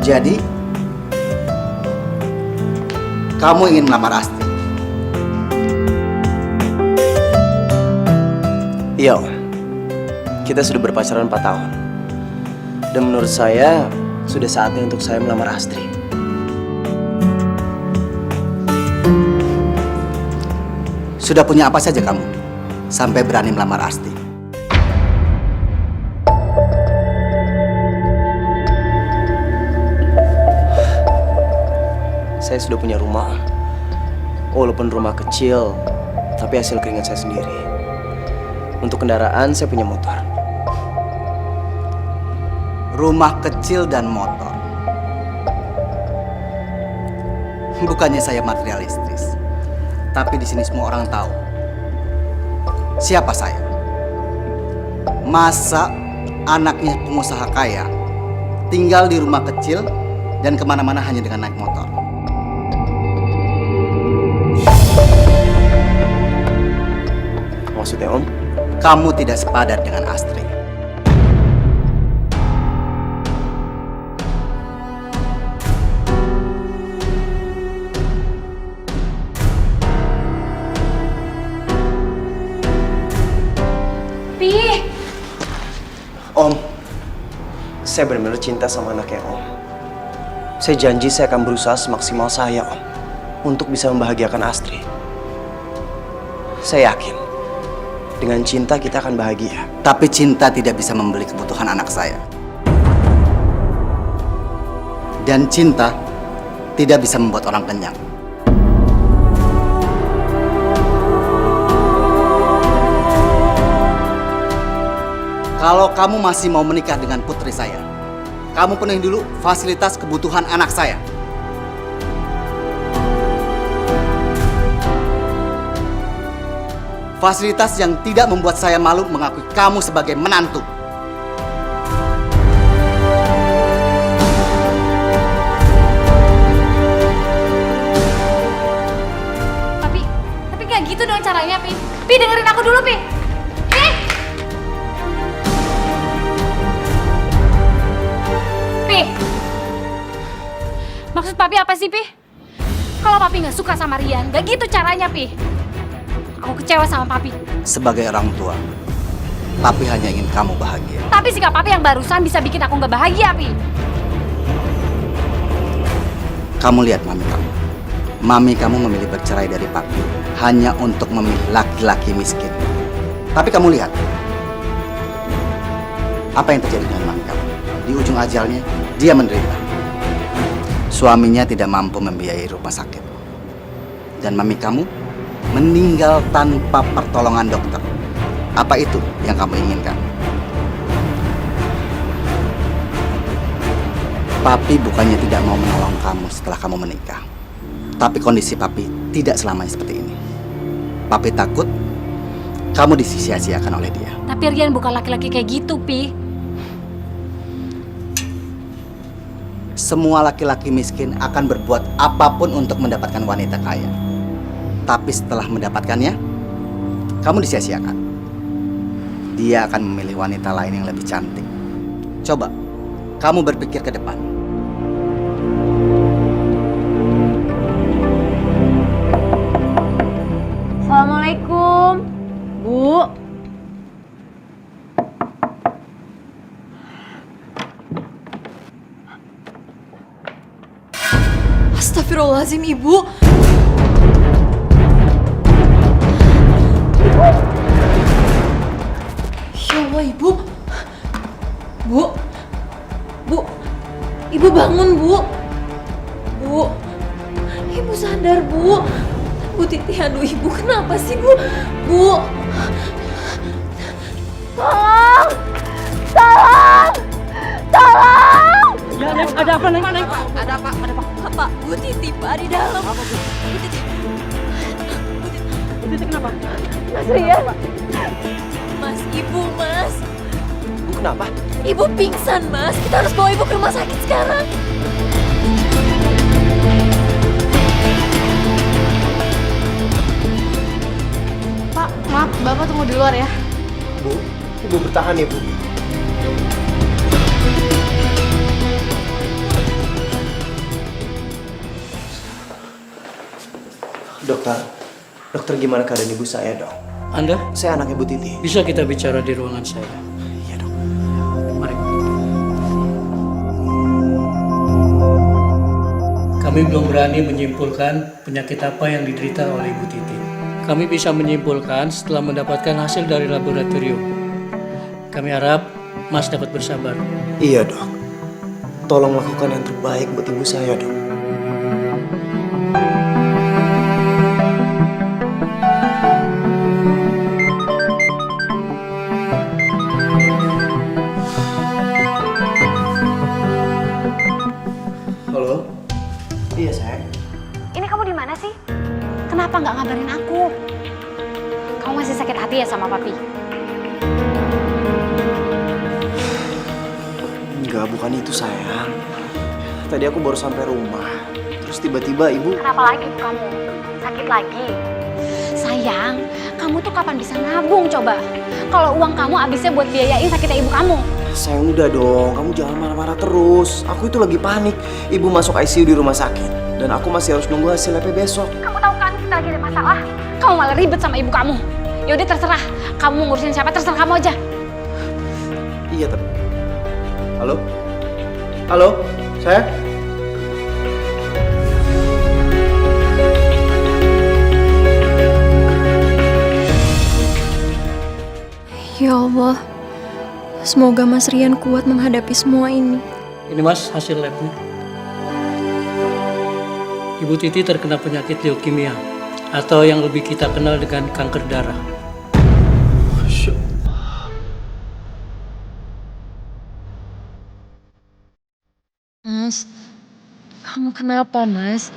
Jadi, kamu ingin melamar Astri? Iya, Om. Kita sudah berpacaran 4 tahun. Dan menurut saya, sudah saatnya untuk saya melamar Astri. Sudah punya apa saja kamu sampai berani melamar Astri? Saya sudah punya rumah. Walaupun rumah kecil, tapi hasil keringat saya sendiri. Untuk kendaraan, saya punya motor. Rumah kecil dan motor. Bukannya saya materialistis, tapi di sini semua orang tahu siapa saya. Masa anaknya pengusaha kaya tinggal di rumah kecil dan kemana-mana hanya dengan naik motor? Maksudnya, Om? Kamu tidak sepadan dengan Astri. Om, saya benar-benar cinta sama anaknya Om. Saya janji saya akan berusaha semaksimal saya, Om, untuk bisa membahagiakan Astri. Saya yakin, dengan cinta kita akan bahagia. Tapi cinta tidak bisa membeli kebutuhan anak saya. Dan cinta tidak bisa membuat orang kenyang. Kalau kamu masih mau menikah dengan putri saya, kamu penuhi dulu fasilitas kebutuhan anak saya. Fasilitas yang tidak membuat saya malu mengakui kamu sebagai menantu. Tapi nggak gitu dong caranya, Pi. Pi, dengerin aku dulu, Pi. Pi, maksud Papi apa sih, Pi? Kalau Papi nggak suka sama Rian, nggak gitu caranya, Pi. Aku kecewa sama Papi. Sebagai orang tua, Papi hanya ingin kamu bahagia. Tapi sikap Papi yang barusan bisa bikin aku nggak bahagia, Pi. Kamu lihat mami kamu. Mami kamu memilih bercerai dari Papi hanya untuk memilih laki-laki miskin. Tapi kamu lihat, apa yang terjadi dengan mami kamu? Di ujung ajalnya, dia menderita. Suaminya tidak mampu membiayai rumah sakit. Dan mami kamu meninggal tanpa pertolongan dokter. Apa itu yang kamu inginkan? Papi bukannya tidak mau menolong kamu setelah kamu menikah. Tapi kondisi Papi tidak selamanya seperti ini. Papi takut kamu disia-siakan oleh dia. Tapi Rian bukan laki-laki kayak gitu, Pi. Semua laki-laki miskin akan berbuat apapun untuk mendapatkan wanita kaya. Tapi setelah mendapatkannya, kamu disia-siakan. Dia akan memilih wanita lain yang lebih cantik. Coba, kamu berpikir ke depan. Assalamualaikum, Bu. Astagfirullahaladzim, Ibu. Ya Allah, Ibu. Bu. Bu. Ibu bangun, Bu. Bu. Ibu sadar, Bu. Bu Titi, aduh Ibu kenapa sih, Bu? Bu. Tolong. Tolong. Tolong. Ya, Neng, ada apa, Neng? Ada apa? Pak, Bu Titi, Pak, di dalam. Bu Titi. Bu Titi kenapa? Mas Rian. Mas, Ibu, Mas. Bu, kenapa? Ibu pingsan, Mas. Kita harus bawa Ibu ke rumah sakit sekarang. Pak, maaf, Bapak tunggu di luar ya. Bu, Ibu bertahan ya, Bu. Dokter, dokter gimana keadaan ibu saya, dok? Anda Saya anak Ibu Titi. bisa kita bicara di ruangan saya. Iya, dok. Mari. Kami belum berani menyimpulkan penyakit apa yang diderita oleh Ibu Titi. Kami bisa menyimpulkan setelah mendapatkan hasil dari laboratorium. Kami harap Mas dapat bersabar. Iya, dok. Tolong lakukan yang terbaik buat ibu saya, dok. Halo? Iya, sayang. Ini kamu di mana sih? Kenapa nggak ngabarin aku? Kamu masih sakit hati ya sama papi? Enggak, bukan itu, sayang. Tadi aku baru sampai rumah. Terus tiba-tiba ibu... Kenapa lagi ibu kamu? Sakit lagi? Sayang, kamu tuh kapan bisa nabung coba? Kalau uang kamu habisnya buat biayain sakitnya ibu kamu. Sayang, udah dong. Kamu jangan marah-marah terus. Aku itu lagi panik. Ibu masuk ICU di rumah sakit. Dan aku masih harus nunggu hasil lab besok. Kamu tahu kan kita lagi ada masalah? Kamu malah ribet sama ibu kamu. Yaudah terserah. Kamu mau ngurusin siapa terserah kamu aja. Iya, tapi... Halo? Halo? Saya? Ya Allah, semoga Mas Rian kuat menghadapi semua ini. Ini Mas hasil labnya. Ibu Titi terkena penyakit leukemia atau yang lebih kita kenal dengan kanker darah. Mas, kamu kenapa, Mas?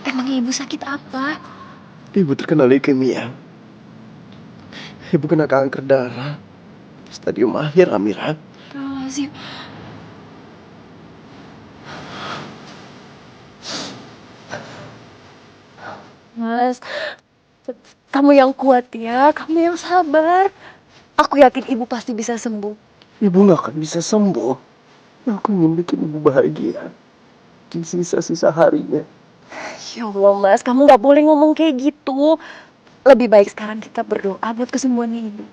Emang ibu sakit apa? Ibu terkena leukemia. Ibu kena kanker darah. Stadium akhir, Amira. Astagfirullahaladzim. Mas, kamu yang kuat ya, kamu yang sabar. Aku yakin ibu pasti bisa sembuh. Ibu gak akan bisa sembuh. Aku ingin bikin ibu bahagia. Di sisa-sisa harinya. Ya Allah, Mas, kamu gak boleh ngomong kayak gitu. Lebih baik sekarang kita berdoa buat kesembuhan ibu.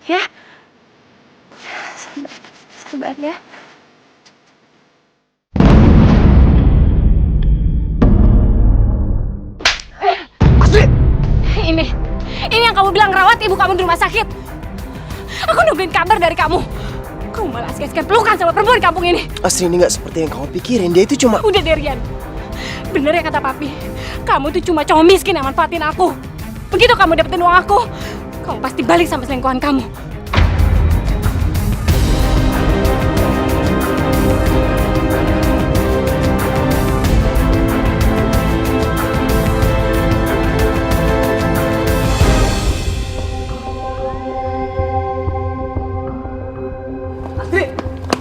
Ya? Sabar, sabar ya. Ini yang kamu bilang rawat ibu kamu di rumah sakit. Aku nungguin kabar dari kamu. Kamu malah asik-asikan pelukan sama perempuan di kampung ini. Astri, ini gak seperti yang kamu pikirin. Dia itu cuma... Udah deh, Rian. Bener ya kata papi. Kamu tuh cuma cowok miskin yang manfaatin aku. Begitu kamu dapetin uang aku, kamu pasti balik sama selingkuhan kamu.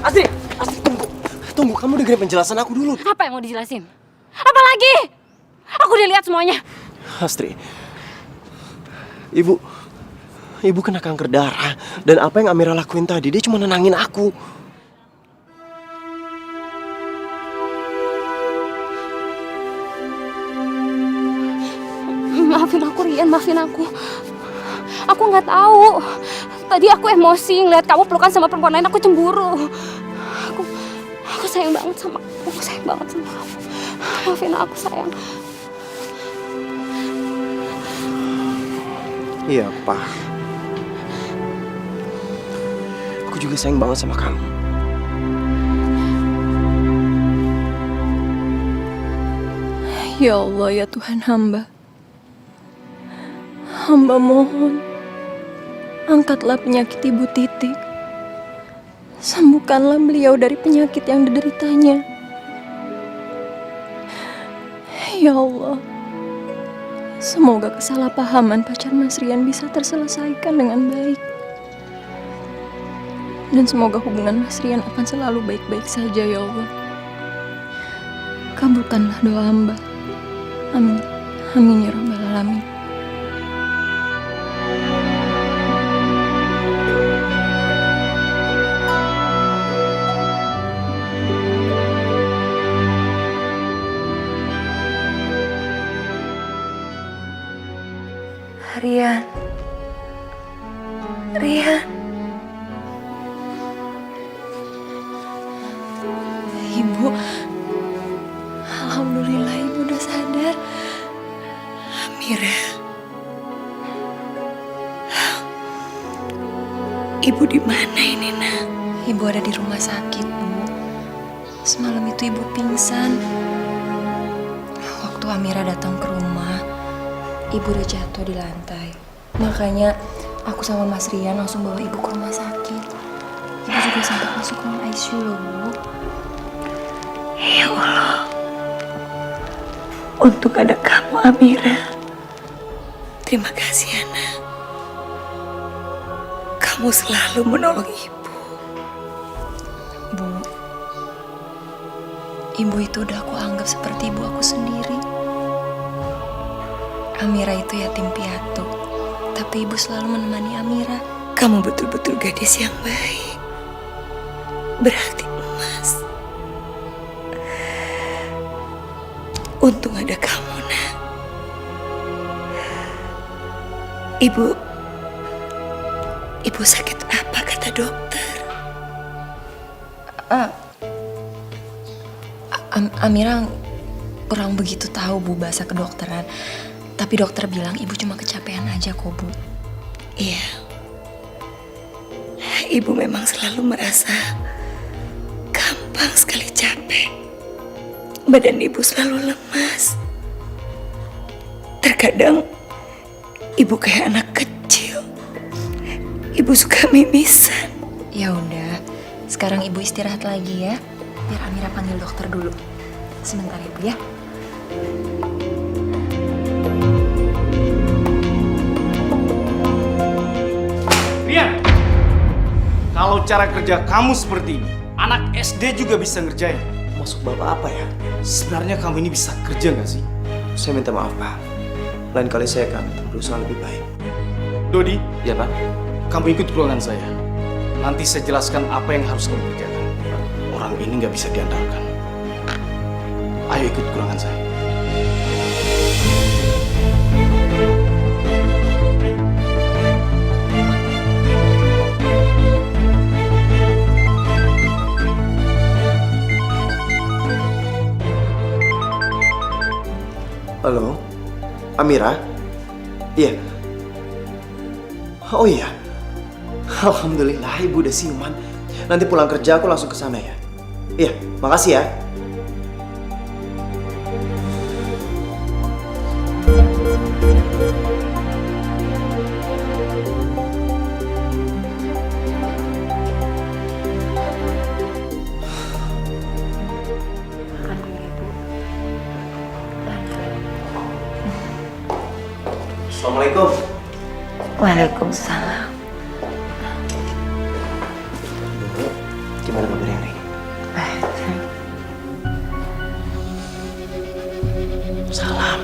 Astri, tunggu. Tunggu, kamu dengerin penjelasan aku dulu. Apa yang mau dijelasin? Apa lagi? Aku udah lihat semuanya. Astri, Ibu kena kanker darah. Dan apa yang Amira lakuin tadi, dia cuma nenangin aku. Maafin aku, Rian, maafin aku. Aku nggak tahu. Tadi aku emosi ngeliat kamu pelukan sama perempuan lain, aku cemburu. Aku sayang banget sama kamu. Aku sayang banget sama kamu. Maafin aku, sayang. Iya, Pak. Aku juga sayang banget sama kamu. Ya Allah, ya Tuhan hamba. Hamba mohon, angkatlah penyakit Ibu Titik. Sembuhkanlah beliau dari penyakit yang dideritanya. Ya Allah, semoga kesalahpahaman pacar Mas Rian bisa terselesaikan dengan baik. Dan semoga hubungan Mas Rian akan selalu baik-baik saja, ya Allah. Kabulkanlah doa hamba. Amin. Amin ya Rabbal Alamin. Ibu, alhamdulillah ibu udah sadar. Amira, ibu di mana ini, Nak? Ibu ada di rumah sakit, Bu. Semalam itu ibu pingsan. Waktu Amira datang ke rumah, ibu udah jatuh di lantai. Makanya aku sama Mas Rian langsung bawa ibu ke rumah sakit. Ibu juga sempat masuk ruang ICU loh, Bu. Ya Allah, untuk ada kamu, Amira. Terima kasih, Anak. Kamu selalu menolong ibu. Bu, ibu itu udah aku anggap seperti ibu aku sendiri. Amira itu yatim piatu, tapi ibu selalu menemani Amira. Kamu betul-betul gadis yang baik. Berarti emas. Untung ada kamu, Nak. Ibu sakit apa kata dokter? Amira kurang begitu tahu, Bu, bahasa kedokteran. Tapi dokter bilang ibu cuma kecapean aja kok, Bu. Iya. Ibu memang selalu merasa gampang sekali capek. Badan ibu selalu lemas. Terkadang ibu kayak anak kecil. Ibu suka mimisan. Ya udah, sekarang ibu istirahat lagi ya. Biar Amira panggil dokter dulu. Sebentar ya, Bu ya. Rian, kalau cara kerja kamu seperti ini, anak SD juga bisa ngerjain. Maksud Bapak apa ya? Sebenarnya kamu ini bisa kerja nggak sih? Saya minta maaf, Pak. Lain kali saya akan berusaha lebih baik. Dodi, Ya, Pak? kamu ikut ke ruangan saya. Nanti saya jelaskan apa yang harus kamu kerjakan. Orang ini nggak bisa diandalkan. Ayo ikut ke ruangan saya. Halo? Amira? Iya. Oh iya. Alhamdulillah ibu udah siuman. Nanti pulang kerja aku langsung ke sana ya. Iya, makasih ya. Assalamualaikum. Waalaikumsalam. Gimana kabarnya hari ini? Salam.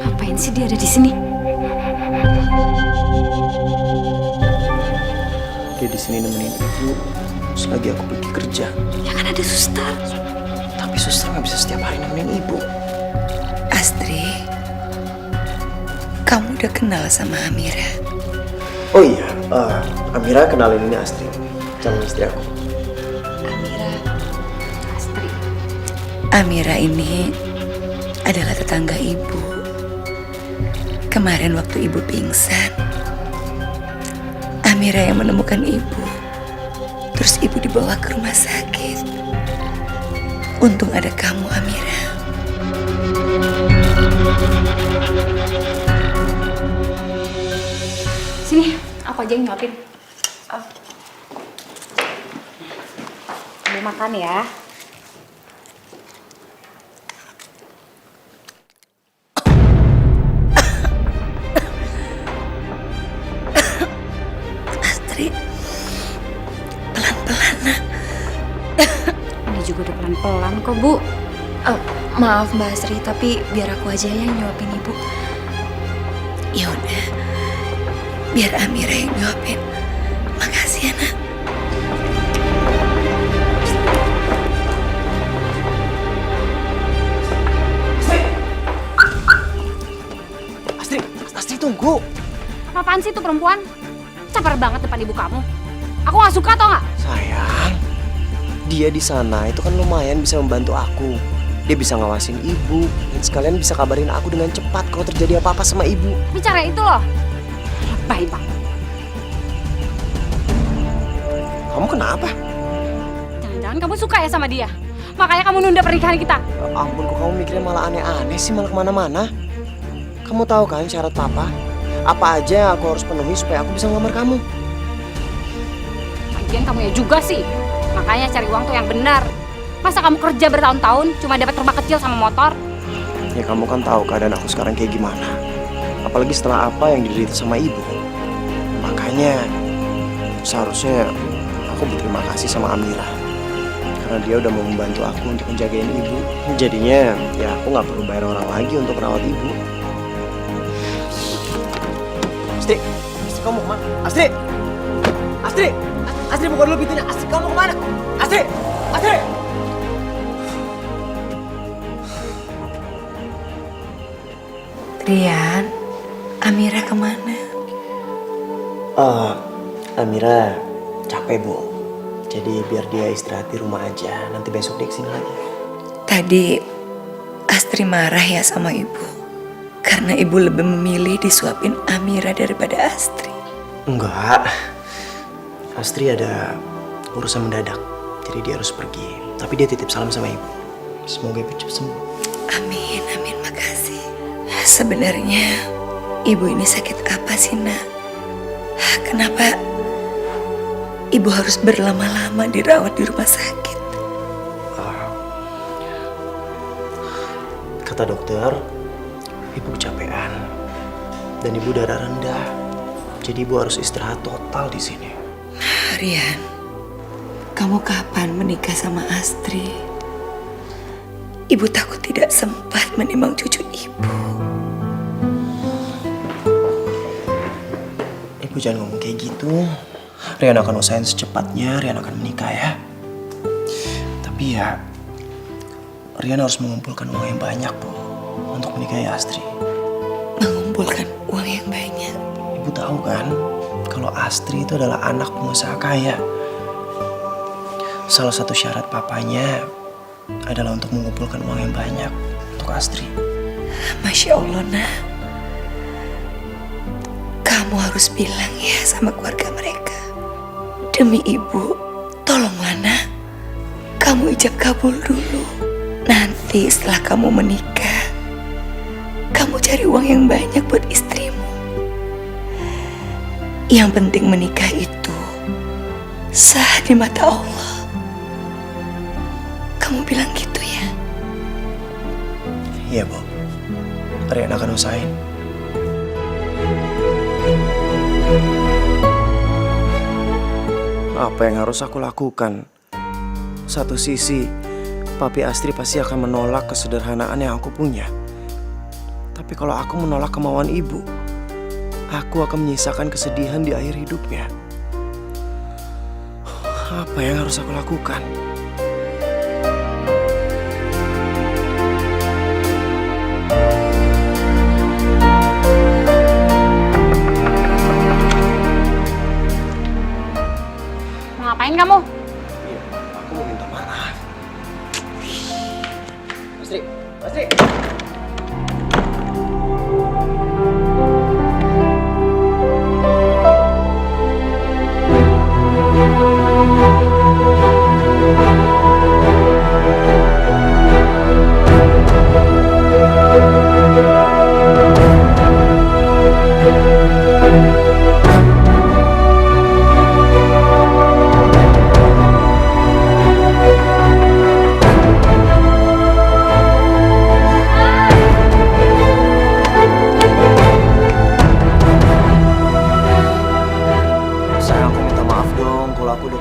Ngapain sih dia ada di sini? Dia di sini nemenin ibu selagi aku pergi kerja. Ya kan ada suster. Tapi suster nggak bisa setiap hari nemenin ibu. Astri, kamu udah kenal sama Amira? Oh iya, Amira kenalin ini Astri, calon istri aku. Astri. Amira ini adalah tetangga ibu. Kemarin waktu ibu pingsan, Amira yang menemukan ibu. Terus ibu dibawa ke rumah sakit. Untung ada kamu, Amira. Sini, aku aja yang nyuapin. Ambil makan ya. Astri, pelan-pelan, Nak. Ini juga udah pelan-pelan kok, Bu. Maaf Mbak Asri, tapi biar aku aja yang nyuapin ibu. Ya udah, biar Amira yang nyuapin. Makasih ya, Nak. Astri, Astri tunggu. Apaan sih itu perempuan? Caper banget depan ibu kamu. Aku gak suka tau gak? Sayang, dia di sana itu kan lumayan bisa membantu aku. Dia bisa ngawasin ibu dan sekalian bisa kabarin aku dengan cepat kalau terjadi apa-apa sama ibu. Bicara itu loh. Lebay banget. Kamu kenapa? Jangan-jangan kamu suka ya sama dia? Makanya kamu nunda pernikahan kita. Ya ampun, kok kamu mikirnya malah aneh-aneh sih, malah kemana-mana. Kamu tahu kan syarat papa? Apa aja yang aku harus penuhi supaya aku bisa ngelamar kamu? Lagian kamu ya juga sih. Makanya cari uang tuh yang benar. Masa kamu kerja bertahun-tahun cuma dapat rumah kecil sama motor? Ya kamu kan tahu keadaan aku sekarang kayak gimana. Apalagi setelah apa yang diderita sama ibu. Makanya seharusnya aku berterima kasih sama Amira. Karena dia udah mau membantu aku untuk menjagain ibu. Jadinya ya aku nggak perlu bayar orang lagi untuk merawat ibu. Astri, Astri kamu kemana? Astri! Astri! Astri buka dulu pintunya. Astri kamu kemana? Astri! Astri! Rian, Amira kemana? Amira capek bu. Jadi biar dia istirahat di rumah aja. Nanti besok dia kesini lagi. Tadi Astri marah ya sama ibu. Karena ibu lebih memilih disuapin Amira daripada Astri. Enggak. Astri ada urusan mendadak. Jadi dia harus pergi. Tapi dia titip salam sama ibu. Semoga ibu cepat sembuh. Amin, amin, makasih. Sebenarnya ibu ini sakit apa sih, Nak? Kenapa ibu harus berlama-lama dirawat di rumah sakit? Kata dokter, ibu kecapean dan ibu darah rendah. Jadi ibu harus istirahat total di sini. Rian, kamu kapan menikah sama Astri? Ibu takut tidak sempat menimang cucu ibu. Ibu jangan ngomong kayak gitu. Rian akan usahain secepatnya, Rian akan menikah ya. Tapi ya, Rian harus mengumpulkan uang yang banyak, Bu, untuk menikahi Astri. Mengumpulkan uang yang banyak. Ibu tahu kan, kalau Astri itu adalah anak pengusaha kaya. Salah satu syarat papanya adalah untuk mengumpulkan uang yang banyak untuk Astri. Masya Allah, Nak. Kamu harus bilang ya sama keluarga mereka. Demi ibu, tolonglah, Nak. Kamu ijab kabul dulu. Nanti setelah kamu menikah, kamu cari uang yang banyak buat istrimu. Yang penting menikah itu sah di mata Allah. Kamu bilang gitu ya? Iya, Bu. Rian akan usahain. Apa yang harus aku lakukan? Satu sisi, Papi Astri pasti akan menolak kesederhanaan yang aku punya. Tapi kalau aku menolak kemauan ibu, aku akan menyisakan kesedihan di akhir hidupnya. Apa yang harus aku lakukan? Mau ngapain kamu? Iya, aku mau minta maaf. Astri, Astri.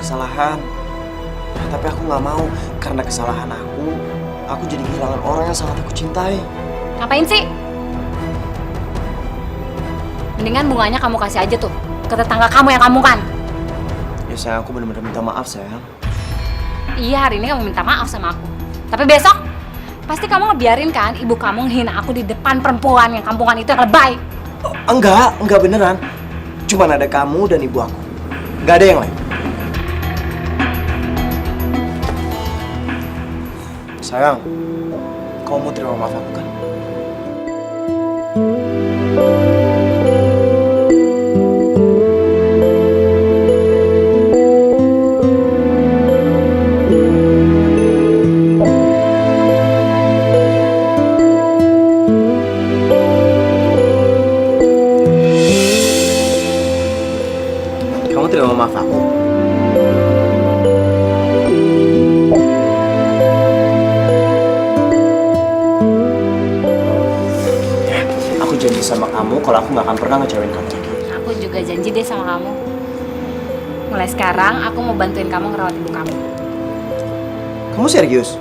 Kesalahan, tapi aku nggak mau karena kesalahan aku jadi kehilangan orang yang sangat aku cintai. Ngapain sih? Mendingan bunganya kamu kasih aja tuh ke tetangga kamu yang kamu kan. Ya sayang, aku benar-benar minta maaf sayang. Iya, hari ini kamu minta maaf sama aku. Tapi besok pasti kamu ngebiarin kan ibu kamu ngehina aku di depan perempuan yang kampungan itu yang lebay. Enggak beneran. Cuman ada kamu dan ibu aku. Gak ada yang lain. Sayang, kamu mau terima maaf aku kan? Kamu terima maaf aku? Aku janji sama kamu kalau aku gak akan pernah ngecewain kamu lagi. Aku juga janji deh sama kamu. Mulai sekarang aku mau bantuin kamu ngerawat ibu kamu. Kamu serius?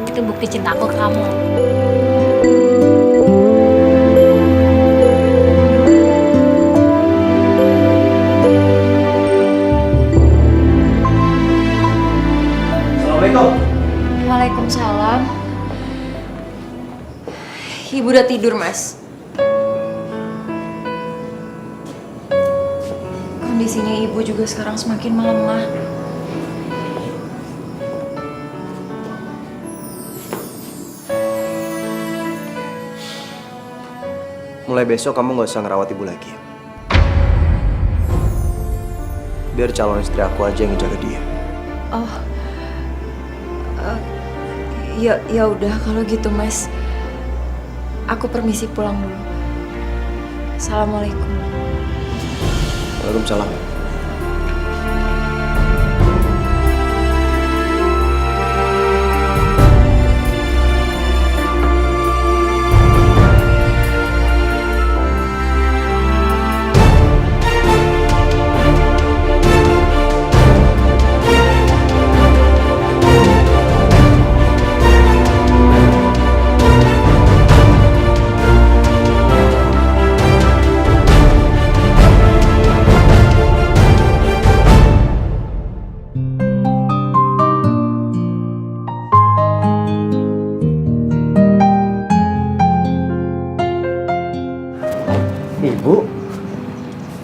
Itu bukti cintaku ke kamu. Assalamualaikum. Waalaikumsalam. Ibu udah tidur, Mas. Kondisinya ibu juga sekarang semakin melemah. Mulai besok kamu gak usah ngerawat ibu lagi. Biar calon istri aku aja yang ngejaga dia. Oh, ya udah kalau gitu, Mas. Aku permisi pulang dulu. Assalamualaikum. Waalaikumsalam.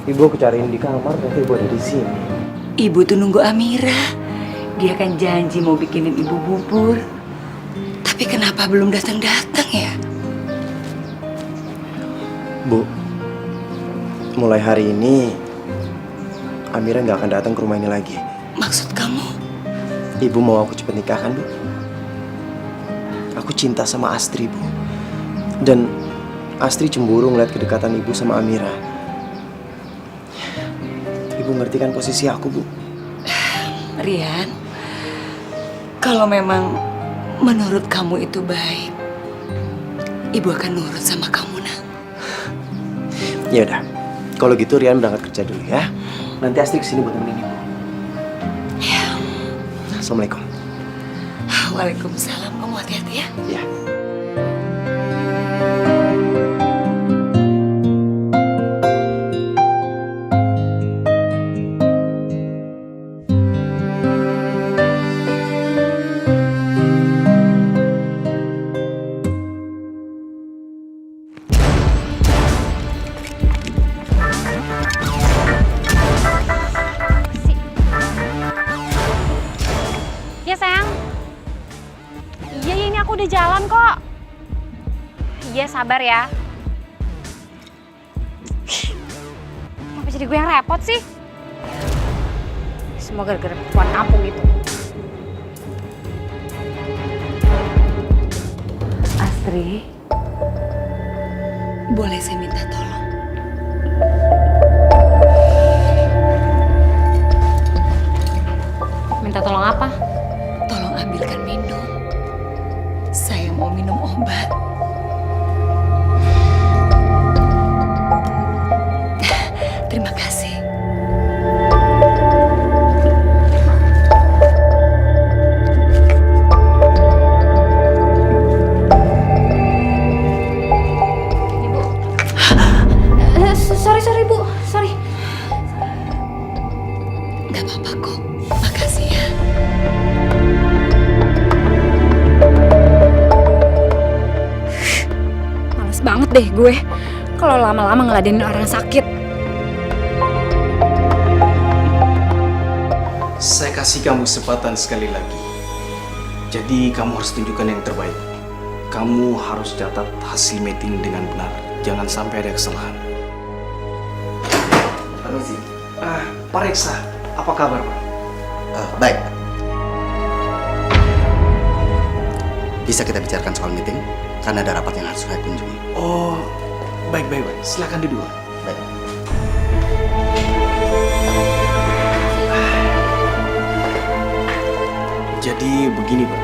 Ibu aku cariin di kamar, nanti ibu ada di sini. Ibu tuh nunggu Amira. Dia kan janji mau bikinin ibu bubur. Tapi kenapa belum datang-datang ya? Bu, mulai hari ini Amira nggak akan datang ke rumah ini lagi. Maksud kamu? Ibu mau aku cepet nikah kan, Bu? Aku cinta sama Astri, Bu. Dan Astri cemburu ngeliat kedekatan ibu sama Amira. Ibu ngerti kan posisi aku, Bu? Rian, kalau memang menurut kamu itu baik, ibu akan nurut sama kamu, nak. Ya udah, kalau gitu Rian berangkat kerja dulu ya. Nanti Astri kesini buat nemenin ibu. Ya. Assalamualaikum. Waalaikumsalam. Kamu hati-hati ya. Ya. Ya sayang. Iya ini aku udah jalan kok. Iya sabar ya. Kenapa jadi gue yang repot sih? Semua gara-gara perempuan kampung itu. Astri, boleh saya minta tolong? Minta tolong apa? Tolong ambilkan minum. Saya mau minum obat. Terima kasih. Sorry Bu, sorry. Gak apa-apa kok. Makasih ya. Males banget deh gue kalau lama-lama ngeladenin orang sakit. Saya kasih kamu kesempatan sekali lagi. Jadi kamu harus tunjukkan yang terbaik. Kamu harus catat hasil meeting dengan benar. Jangan sampai ada kesalahan. Permisi. Pak Reksa, apa kabar, Pak? Baik. Bisa kita bicarakan soal meeting? Karena ada rapat yang harus saya kunjungi. Oh, baik. Silakan duduk. Baik. Jadi begini, Pak.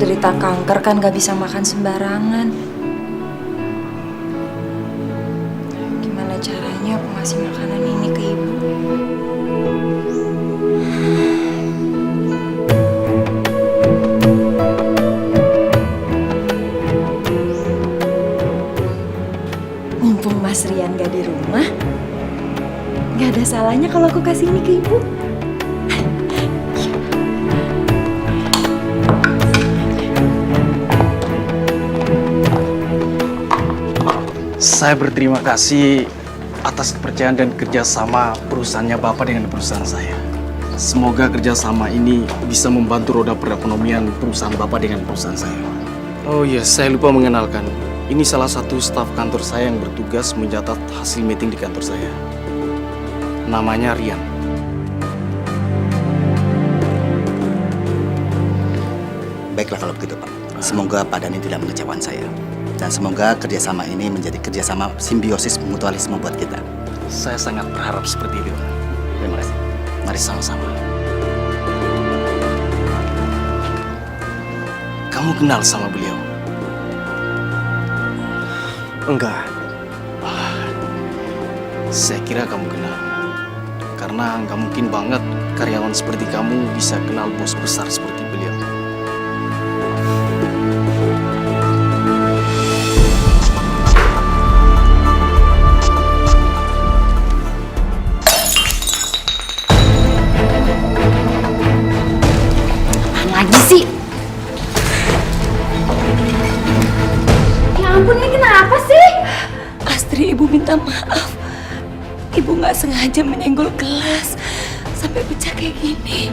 Penderita kanker kan gak bisa makan sembarangan. Gimana caranya aku ngasih makanan ini ke ibu? Mumpung Mas Rian gak di rumah, gak ada salahnya kalau aku kasih ini ke ibu. Saya berterima kasih atas kepercayaan dan kerjasama perusahaannya Bapak dengan perusahaan saya. Semoga kerjasama ini bisa membantu roda perekonomian perusahaan Bapak dengan perusahaan saya. Oh iya, saya lupa mengenalkan. Ini salah satu staf kantor saya yang bertugas mencatat hasil meeting di kantor saya. Namanya Rian. Baiklah kalau begitu, Pak. Semoga Pak Dhani tidak mengecewakan saya. Dan semoga kerjasama ini menjadi kerjasama simbiosis mutualisme buat kita. Saya sangat berharap seperti itu. Terima kasih. Mari sama-sama. Kamu kenal sama beliau? Enggak. Saya kira kamu kenal. Karena nggak mungkin banget karyawan seperti kamu bisa kenal bos besar seperti beliau. Lagi sih. Ya ampun, ini kenapa sih? Astri, ibu minta maaf. Ibu nggak sengaja menyenggol gelas sampai pecah kayak gini.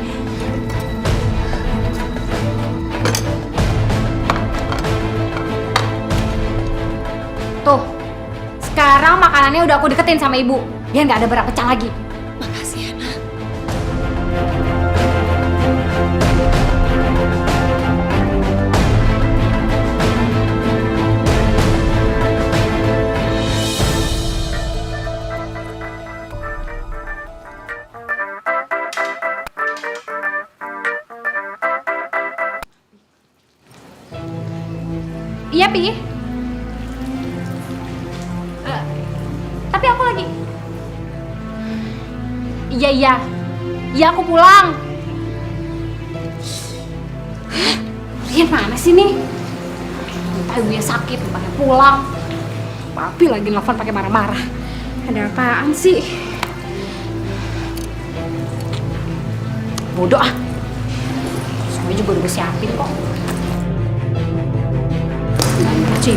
Tuh, sekarang makanannya udah aku deketin sama ibu. Biar nggak ada berak pecah lagi. Makasih ya, Nak. Iya, Pi. Tapi aku lagi. Iya, aku pulang. Rian mana sih nih? Entah ibunya sakit, pakai pulang. Papi lagi nelfon pakai marah-marah. Ada apaan sih? Bodoh ah. Saya juga udah siapin kok. Cik.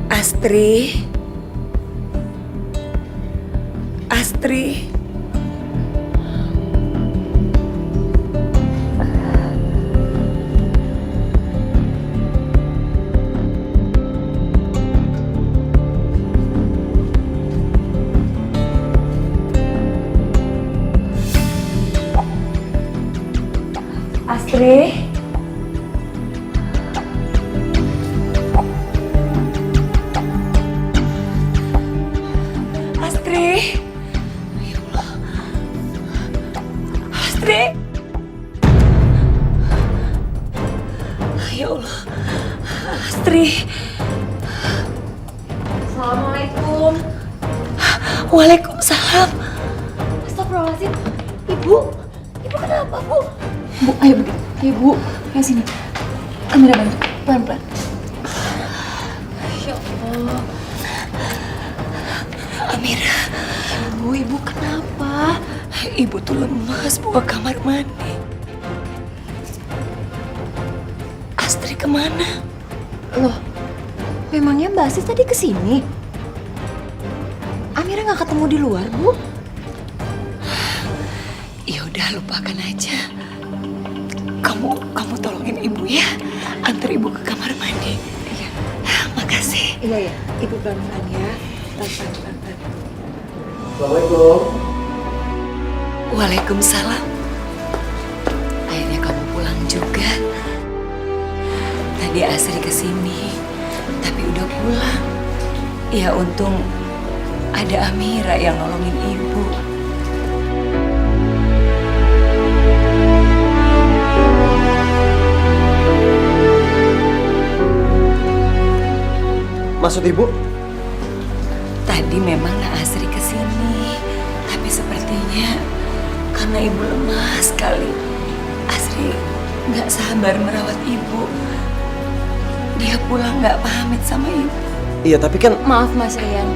Astri. Astri. Astri. Astri. Waalaikumsalam. Astagfirullahaladzim. Ibu kenapa, Bu? Bu, ayo Bu. Ayo Bu, ayo sini. Amira bantu, pelan-pelan. Ya Allah. Amira, Ibu kenapa? ibu tuh lemas bawa kamar mandi. Astri kemana? Loh, memangnya Mbak Asis tadi kesini? Amira nggak ketemu di luar, Bu? Ya udah lupakan aja. Kamu tolongin ibu ya. Antar ibu ke kamar mandi. Iya. Makasih. Iya, Ibu pelan-pelan ya. Pelan-pelan. Assalamualaikum. Waalaikumsalam. Akhirnya kamu pulang juga. Tadi Asri kesini, tapi udah pulang. Ya untung ada Amira yang nolongin ibu. Maksud ibu? Tadi memang Nak Asri kesini, tapi sepertinya karena ibu lemah sekali, Asri nggak sabar merawat ibu. Dia pulang nggak pamit sama ibu. Iya, tapi kan Maaf Mas Rian.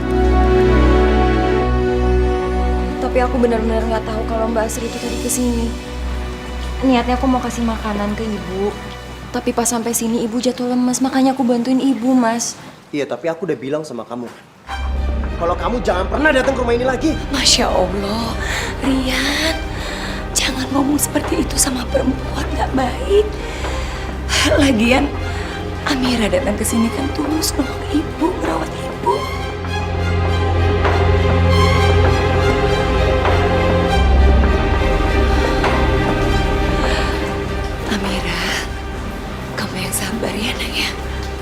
Tapi aku benar-benar nggak tahu kalau Mbak Asri itu tadi kesini. Niatnya aku mau kasih makanan ke ibu. Tapi pas sampai sini ibu jatuh lemas, makanya aku bantuin ibu, Mas. iya, tapi aku udah bilang sama kamu. Kalau kamu jangan pernah datang ke rumah ini lagi. Masya Allah, Rian, jangan ngomong seperti itu sama perempuan, nggak baik. Lagian, Amira datang ke sini kan tulus nolong ibu, merawat ibu. Amira, kamu yang sabar ya, Nak ya.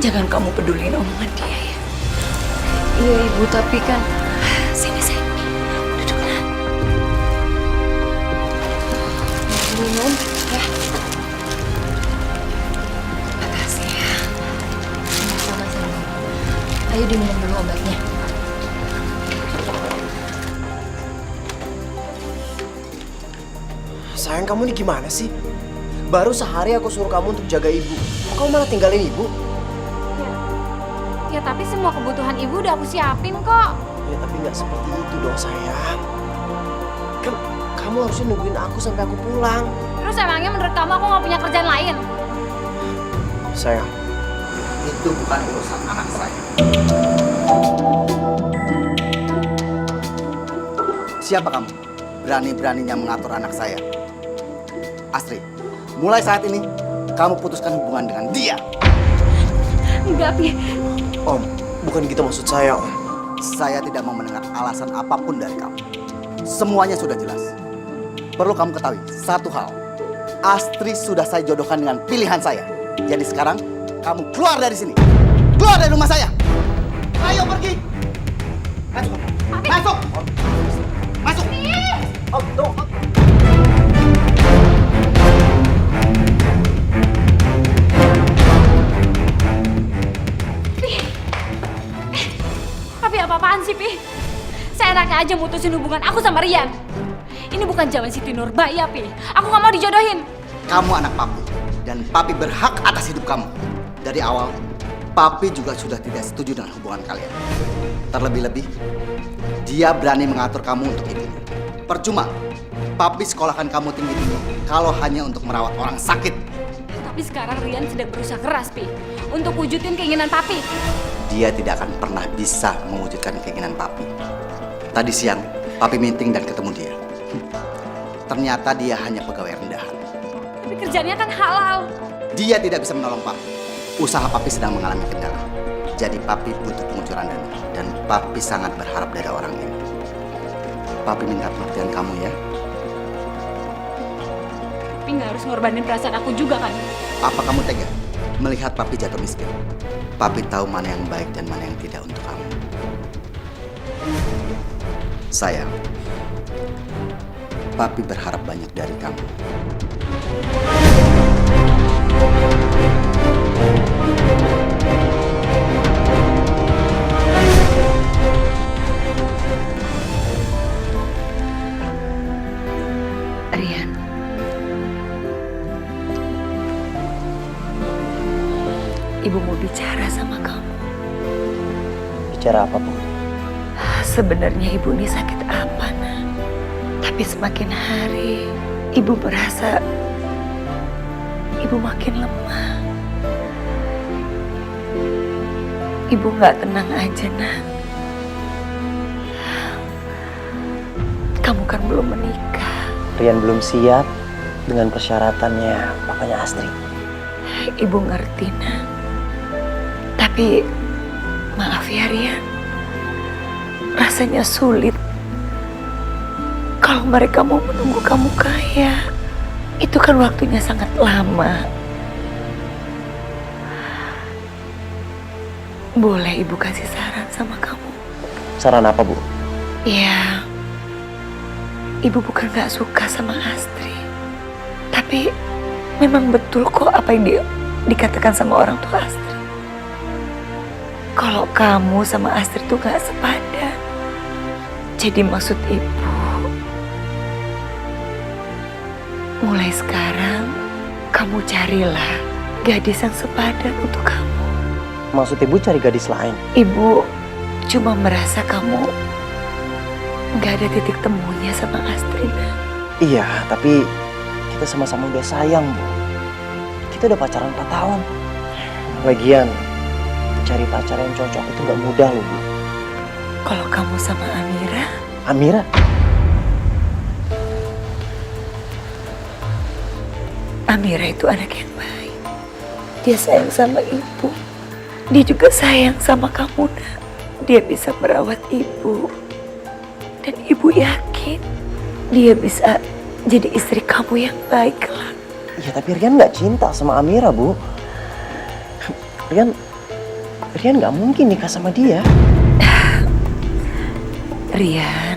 Jangan kamu peduliin omongan dia ya. Iya ibu, tapi kan Sini, duduklah. minum ya. Makasih ya. Sama-sama. Ayo diminum dulu obatnya. Sayang, kamu ini gimana sih? Baru sehari aku suruh kamu untuk jaga ibu. Kok kamu malah tinggalin ibu? Ya tapi semua kebutuhan ibu udah aku siapin kok. Ya tapi nggak seperti itu dong sayang. Kan kamu harusnya nungguin aku sampai aku pulang. Terus emangnya menurut kamu aku nggak punya kerjaan lain? Sayang, Itu bukan urusan anak saya. Siapa kamu? Berani-beraninya mengatur anak saya. Astri, mulai saat ini kamu putuskan hubungan dengan dia. Enggak, Pi. Om, bukan gitu maksud saya, Om. Saya tidak mau mendengar alasan apapun dari kamu. Semuanya sudah jelas. Perlu kamu ketahui satu hal. Astri sudah saya jodohkan dengan pilihan saya. Jadi sekarang kamu keluar dari sini. Keluar dari rumah saya. Ayo pergi. Masuk. Masuk. Masuk. Om, tunggu. Tapi apa-apaan sih, Pi? Saya enaknya aja mutusin hubungan aku sama Rian. Ini bukan zaman Siti Nurbaya, Pi. Aku nggak mau dijodohin. Kamu anak papi. Dan papi berhak atas hidup kamu. Dari awal, papi juga sudah tidak setuju dengan hubungan kalian. Terlebih-lebih, dia berani mengatur kamu untuk itu. Percuma, papi sekolahkan kamu tinggi-tinggi kalau hanya untuk merawat orang sakit. Tapi sekarang Rian sedang berusaha keras, Pi. Untuk wujudin keinginan papi. Dia tidak akan pernah bisa mewujudkan keinginan papi. Tadi siang, papi meeting dan ketemu dia. Ternyata dia hanya pegawai rendahan. Tapi kerjanya kan halal. Dia tidak bisa menolong papi. Usaha papi sedang mengalami kendala. Jadi papi butuh pengucuran dana. Dan papi sangat berharap dari orang ini. Papi minta pengertian kamu ya. Tapi nggak harus ngorbanin perasaan aku juga kan? Apa kamu tega melihat papi jatuh miskin? Papi tahu mana yang baik dan mana yang tidak untuk kamu. Sayang, papi berharap banyak dari kamu. Bicara apa, Bu? Sebenarnya ibu ini sakit apa, nak? Tapi semakin hari, ibu merasa ibu makin lemah. Ibu nggak tenang aja, nak. Kamu kan belum menikah. Rian belum siap dengan persyaratannya papanya Astrid. Ibu ngerti, nak. Tapi maaf ya, Rian. Rasanya sulit kalau mereka mau menunggu kamu kaya. Itu kan waktunya sangat lama. Boleh ibu kasih saran sama kamu? Saran apa, Bu? Ya, ibu bukan gak suka sama Astrid. Tapi memang betul kok apa yang dikatakan sama orang tua Astrid. Kalau kamu sama Astrid tuh gak sepadan. Jadi maksud ibu, mulai sekarang kamu carilah gadis yang sepadan untuk kamu. Maksud Ibu cari gadis lain? Ibu cuma merasa kamu gak ada titik temunya sama Astrid. Iya, tapi kita sama-sama udah sayang, Bu. Kita udah pacaran 4 tahun. Lagian, cari pacar yang cocok itu gak mudah loh, Bu. Kalau kamu sama Amira? Amira? Amira itu anak yang baik. Dia sayang sama ibu. Dia juga sayang sama kamu, nak. Dia bisa merawat ibu. Dan ibu yakin dia bisa jadi istri kamu yang baik kelak. Iya, tapi Rian gak cinta sama Amira, Bu. Rian gak mungkin nikah sama dia. Rian,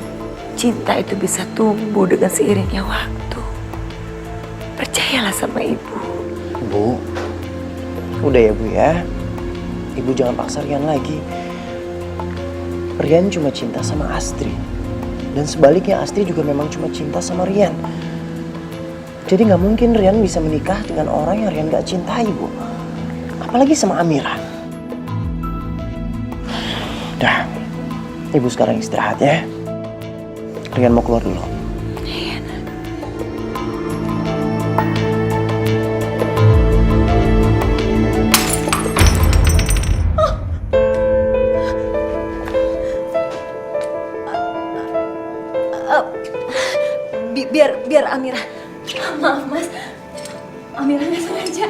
cinta itu bisa tumbuh dengan seiringnya waktu. Percayalah sama ibu. Bu, udah ya, Bu ya. Ibu jangan paksa Rian lagi. Rian cuma cinta sama Astrid. Dan sebaliknya Astrid juga memang cuma cinta sama Rian. Jadi gak mungkin Rian bisa menikah dengan orang yang Rian gak cintai, Bu. Apalagi sama Amira. Udah, Ibu sekarang istirahat ya. Rian mau keluar dulu. Iya, nak. Biar Amira. Maaf, Mas. Amira nggak sengaja.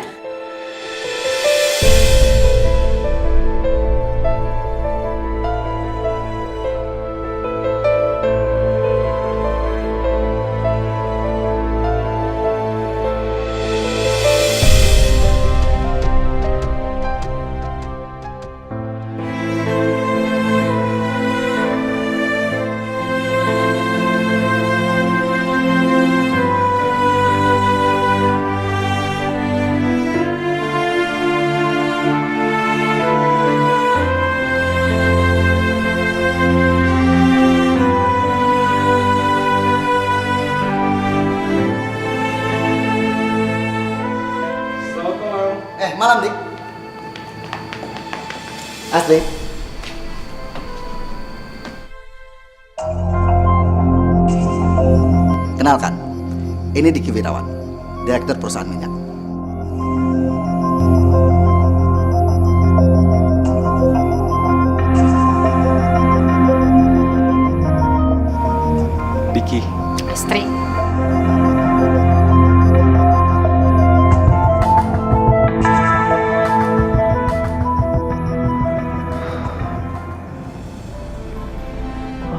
Malam, Dik. Astrid. Kenalkan, ini Diki Wirawan, Direktur Perusahaan Minyak. Diki, Astrid.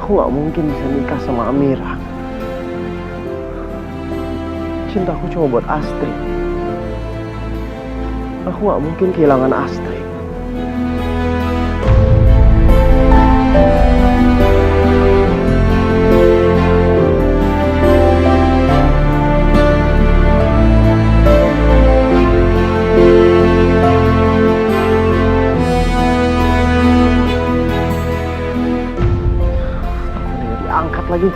Aku gak mungkin bisa nikah sama Amira. Cintaku cuma buat Astrid. Aku gak mungkin kehilangan Astrid. Angkat lagi.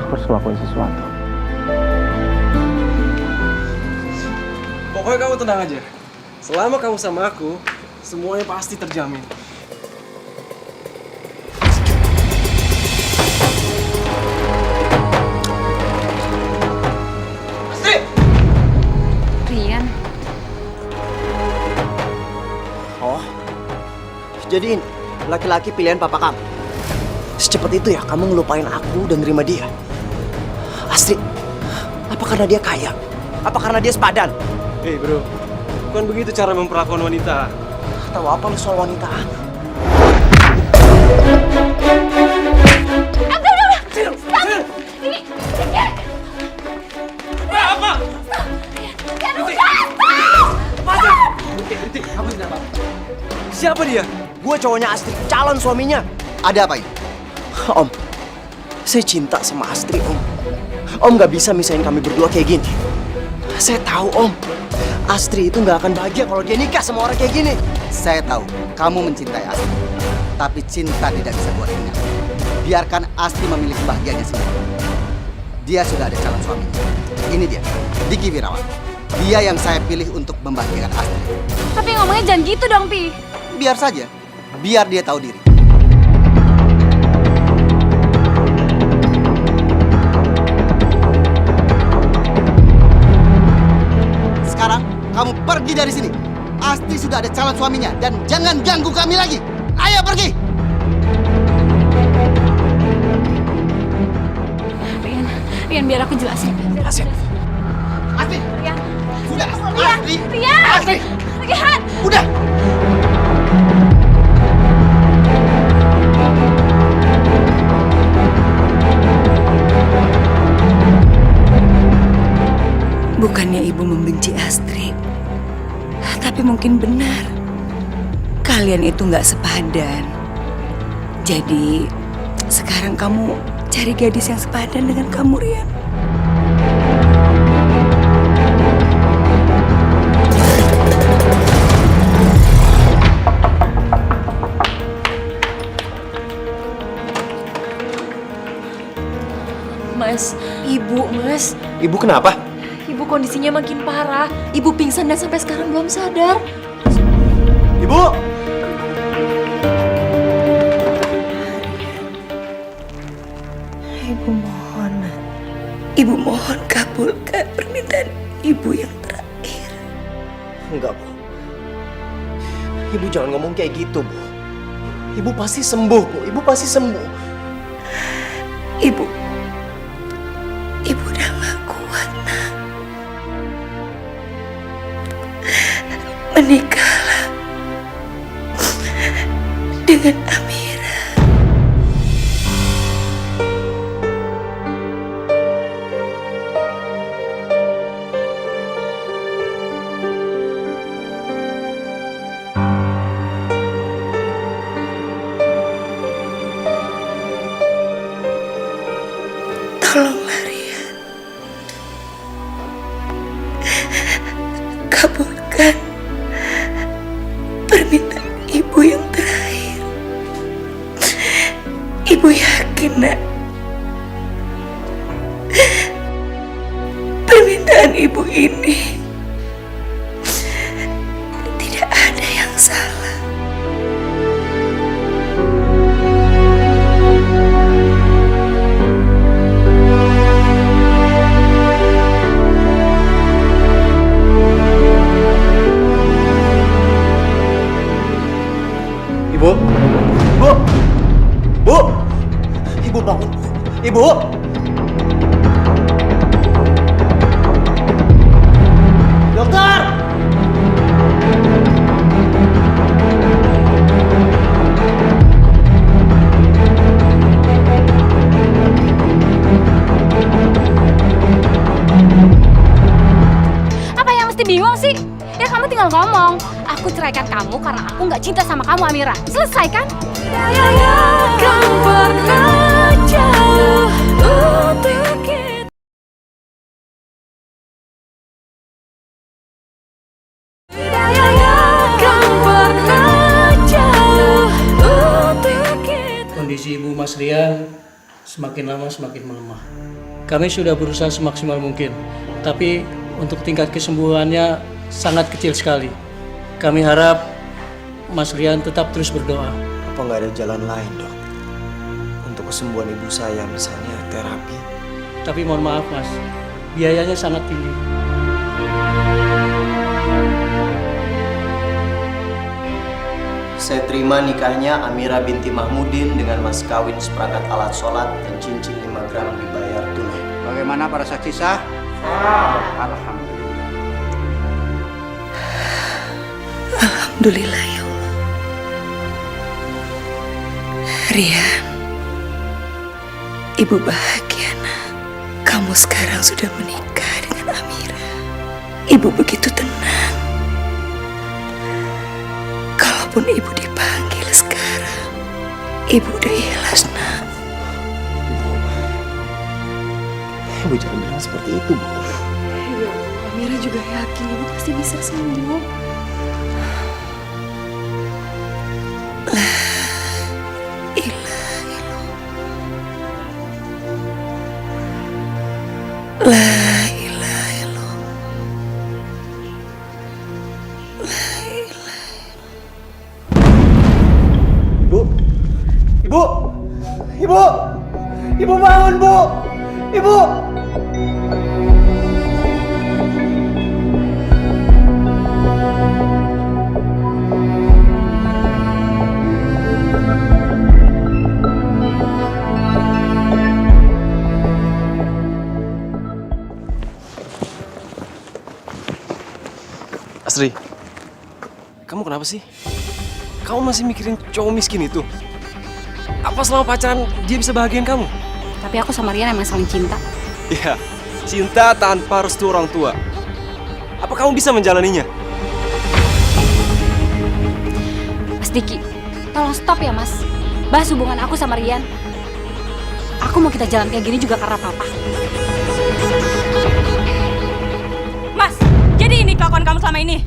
Aku harus ngelakuin sesuatu. pokoknya kamu tenang aja. Selama kamu sama aku, semuanya pasti terjamin. Astri! Rian, Oh, jadi laki-laki pilihan papa kamu. Secepat itu ya kamu ngelupain aku dan nerima dia. Astri, apa karena dia kaya? Apa karena dia sepadan? Hei bro, bukan begitu cara memperlakukan wanita. Tahu apa lu soal wanita? Siapa dia? Gue cowoknya Astri, calon suaminya. Ada apa ini? Om, saya cinta sama Astri, Om. Om gak bisa misahin kami berdua kayak gini. Saya tahu, Om. Astri itu gak akan bahagia kalau dia nikah sama orang kayak gini. Saya tahu kamu mencintai Astri, tapi cinta tidak bisa buat ingat. Biarkan Astri memilih kebahagiaannya sendiri. Dia sudah ada calon suaminya. Ini dia, Diki Wirawan. Dia yang saya pilih untuk membahagiakan Astri. tapi ngomongnya jangan gitu dong, Pi. Biar saja, biar dia tahu diri. Sekarang kamu pergi dari sini. Astri sudah ada calon suaminya dan jangan ganggu kami lagi. Ayo pergi. Rian, biar aku jelasin. Jelasin. Astri, Rian, sudah. Rian, Astri, Rian, Astri, Rian. udah. Bukannya ibu membenci Astri, tapi mungkin benar. Kalian itu nggak sepadan. Jadi sekarang kamu cari gadis yang sepadan dengan kamu, Rian. Mas, ibu, Mas. Ibu kenapa? Ibu kondisinya makin parah. Ibu pingsan dan sampai sekarang belum sadar. Ibu! Ibu mohon, Ibu mohon kabulkan permintaan Ibu yang terakhir. Enggak, Bu. Ibu jangan ngomong kayak gitu, Bu. Ibu pasti sembuh, Bu. Ibu pasti sembuh. Ibu udah gak kuat, Nak. Menikahlah dengan Amira. Tolonglah, Rian. Kabulkan permintaan Ibu yang terakhir. Ibu yakin, Nak, permintaan Ibu ini tidak ada yang salah. Ibu! Bu! Bu! Ibu bangun, Bu. Ibu! Dokter! Apa yang mesti bingung sih? Ya kamu tinggal ngomong. Aku ceraikan kamu karena aku nggak cinta sama kamu, Amira. Selesai kan? Kondisi Ibu Mas Rian semakin lama semakin melemah. Kami sudah berusaha semaksimal mungkin, tapi untuk tingkat kesembuhannya sangat kecil sekali. Kami harap Mas Rian tetap terus berdoa. Apa nggak ada jalan lain, Dok? Untuk kesembuhan ibu saya, misalnya terapi. Tapi mohon maaf Mas, biayanya sangat tinggi. Saya terima nikahnya Amira binti Mahmudin dengan mas kawin seperangkat alat sholat dan cincin 5 gram dibayar tunai. Bagaimana para saksi sah? Alhamdulillah. Alhamdulillah ya Allah. Rian, Ibu bahagia nak. Kamu sekarang sudah menikah dengan Amira. Ibu begitu tenang. Kalaupun Ibu dipanggil sekarang, Ibu udah ikhlas nak. Ibu jangan bilang seperti itu, Bu. Ya, Amira juga yakin Ibu pasti bisa sembuh. La ilaha illallah. La ilaha illallah. La ilaha. Ibu! Ibu! Ibu! Ibu bangun, Bu! Ibu! Asri, kamu kenapa sih? Kamu masih mikirin cowok miskin itu? Apa selama pacaran dia bisa bahagiain kamu? Tapi aku sama Rian emang saling cinta. Ya, cinta tanpa restu orang tua. Apa kamu bisa menjalaninya? Mas Diki, tolong stop ya Mas. Bahas hubungan aku sama Rian. Aku mau kita jalan kayak gini juga karena papa. Mas, jadi ini kelakuan kamu selama ini?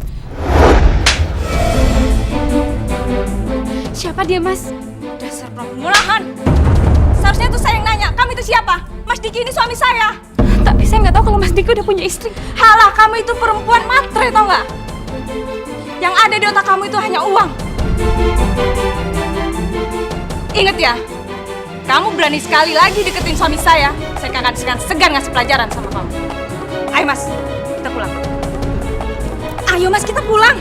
Siapa dia Mas? Dasar peremulahan. Seharusnya itu saya yang nanya, kamu itu siapa? Mas Diki ini suami saya. Tapi saya nggak tahu kalau Mas Diki udah punya istri. Halah, kamu itu perempuan matre, tau nggak? Yang ada di otak kamu itu hanya uang. Ingat ya, kamu berani sekali lagi deketin suami saya akan segan ngasih pelajaran sama kamu. Ayo Mas, kita pulang. Ayo Mas, kita pulang.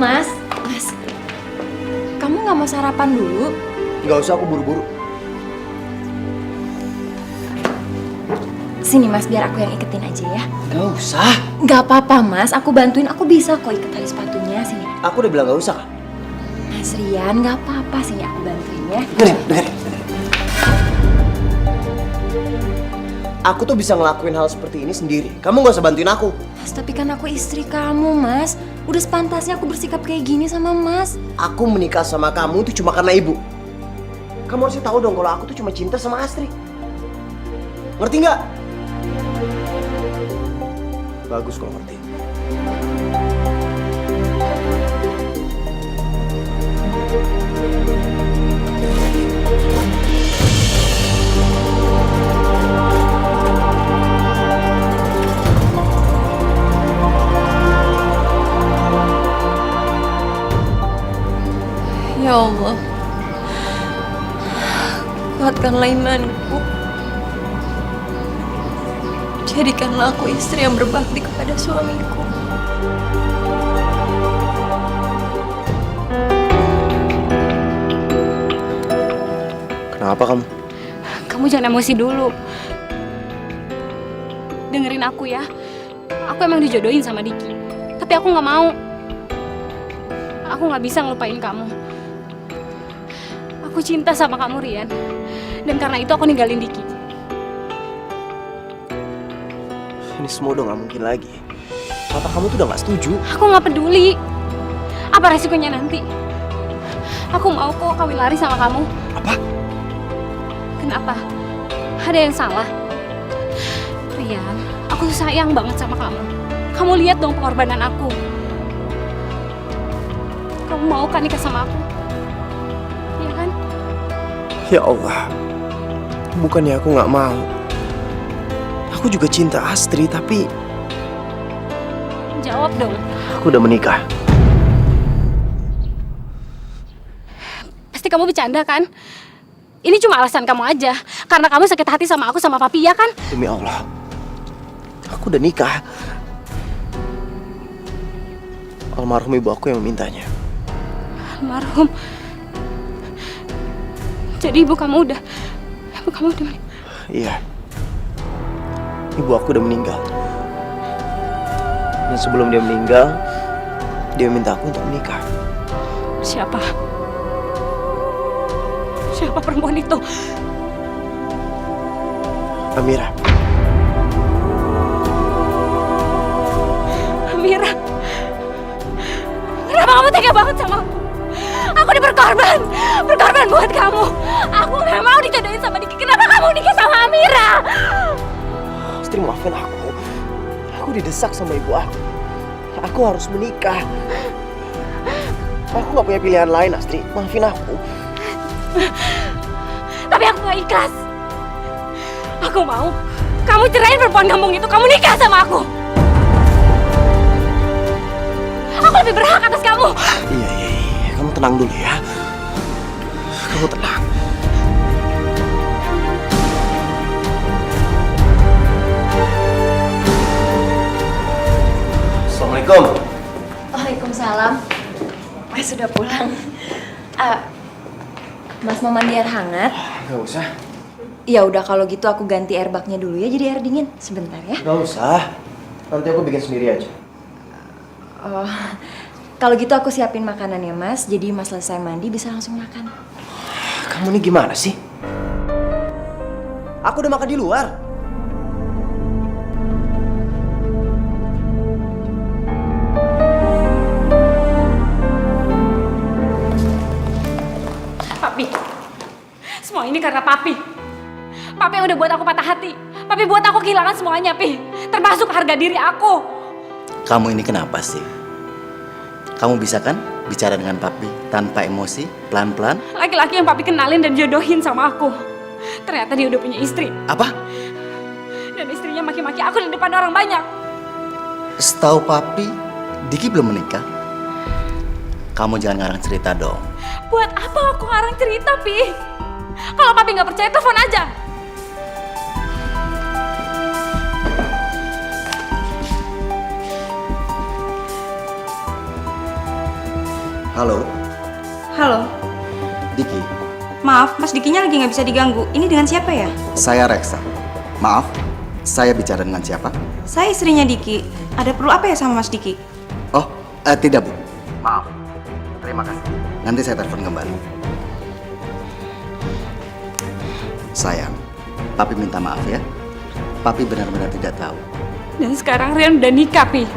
Mas! Mas, kamu nggak mau sarapan dulu? Nggak usah, aku buru-buru. Sini Mas, biar aku yang iketin aja ya. Nggak usah. Nggak apa-apa Mas, aku bantuin. Aku bisa kok iket tali sepatunya. Sini. Aku udah bilang nggak usah, kan? Mas Rian, nggak apa-apa. Sini aku bantuin ya. Dengerin. Aku tuh bisa ngelakuin hal seperti ini sendiri. Kamu nggak usah bantuin aku. Mas, tapi kan aku istri kamu, Mas. Udah sepantasnya aku bersikap kayak gini sama Mas. Aku menikah sama kamu tuh cuma karena ibu. Kamu harus tahu dong kalau aku tuh cuma cinta sama Astri. Ngerti nggak? Bagus kalau ngerti. Ya Allah, kuatkanlah imanku. Jadikanlah aku istri yang berbakti kepada suamiku. Kenapa kamu? Kamu jangan emosi dulu. Dengerin aku ya. Aku emang dijodohin sama Diki. Tapi aku nggak mau. Aku nggak bisa ngelupain kamu. Aku cinta sama kamu, Rian. Dan karena itu aku ninggalin Diki. Ini semua udah gak mungkin lagi. Papa kamu tuh udah gak setuju. Aku nggak peduli. Apa resikonya nanti? Aku mau kok kawin lari sama kamu. Apa? Kenapa? Ada yang salah? Rian, aku sayang banget sama kamu. Kamu lihat dong pengorbanan aku. Kamu mau kan nikah sama aku? Iya kan? Ya Allah, Bukannya aku nggak mau. Aku juga cinta Astri, tapi Jawab dong. aku udah menikah. Pasti kamu bercanda kan? Ini cuma alasan kamu aja. Karena kamu sakit hati sama aku sama papi, ya kan? Demi Allah, aku udah nikah. Almarhum ibu aku yang memintanya. Almarhum. Jadi ibu kamu udah Iya. Ibu aku udah meninggal. Dan sebelum dia meninggal, dia minta aku untuk menikah. Siapa? Siapa perempuan itu? Amira. Amira. Kenapa kamu tega banget sama aku? Aku udah berkorban buat kamu. Aku gak mau dijodohin sama Diki. Kenapa kamu nikah sama Amira? Astri, maafin aku. Aku didesak sama ibu aku. Aku harus menikah. Aku gak punya pilihan lain, Astri. Maafin aku. Tapi aku gak ikhlas. Aku mau kamu cerain perempuan kampung itu. Kamu nikah sama aku. Aku lebih berhak atas kamu. Iya. Kamu tenang dulu ya. Kamu tenang. Assalamualaikum. Waalaikumsalam. Mas sudah pulang. Mas mau mandi air hangat? Gak usah. Ya udah kalau gitu aku ganti air baknya dulu ya jadi air dingin. Sebentar ya. Gak usah. Nanti aku bikin sendiri aja. Oh, kalau gitu aku siapin makanan ya Mas. Jadi Mas selesai mandi bisa langsung makan. Kamu nih gimana sih? Aku udah makan di luar. Papi. Semua ini karena Papi. Papi yang udah buat aku patah hati. Papi buat aku kehilangan semuanya, Pi. Termasuk harga diri aku. Kamu ini kenapa sih? Kamu bisa kan bicara dengan papi tanpa emosi, pelan-pelan? Laki-laki yang Papi kenalin dan jodohin sama aku. Ternyata dia udah punya istri. Apa? Dan istrinya maki-maki aku di depan orang banyak. Setahu papi, Diki belum menikah. Kamu jangan ngarang cerita dong. Buat apa aku ngarang cerita, Pi? Kalau Papi nggak percaya, telepon aja. Halo, Halo, Diki. maaf Mas Dikinya lagi nggak bisa diganggu. Ini dengan siapa ya? Saya Reksa. Maaf, saya bicara dengan siapa? Saya istrinya Diki. Ada perlu apa ya sama Mas Diki? Oh, tidak, Bu. Maaf. Terima kasih. Nanti saya telepon kembali. Sayang, Papi minta maaf ya. Papi benar-benar tidak tahu. Dan sekarang Rian udah nikah, Pi.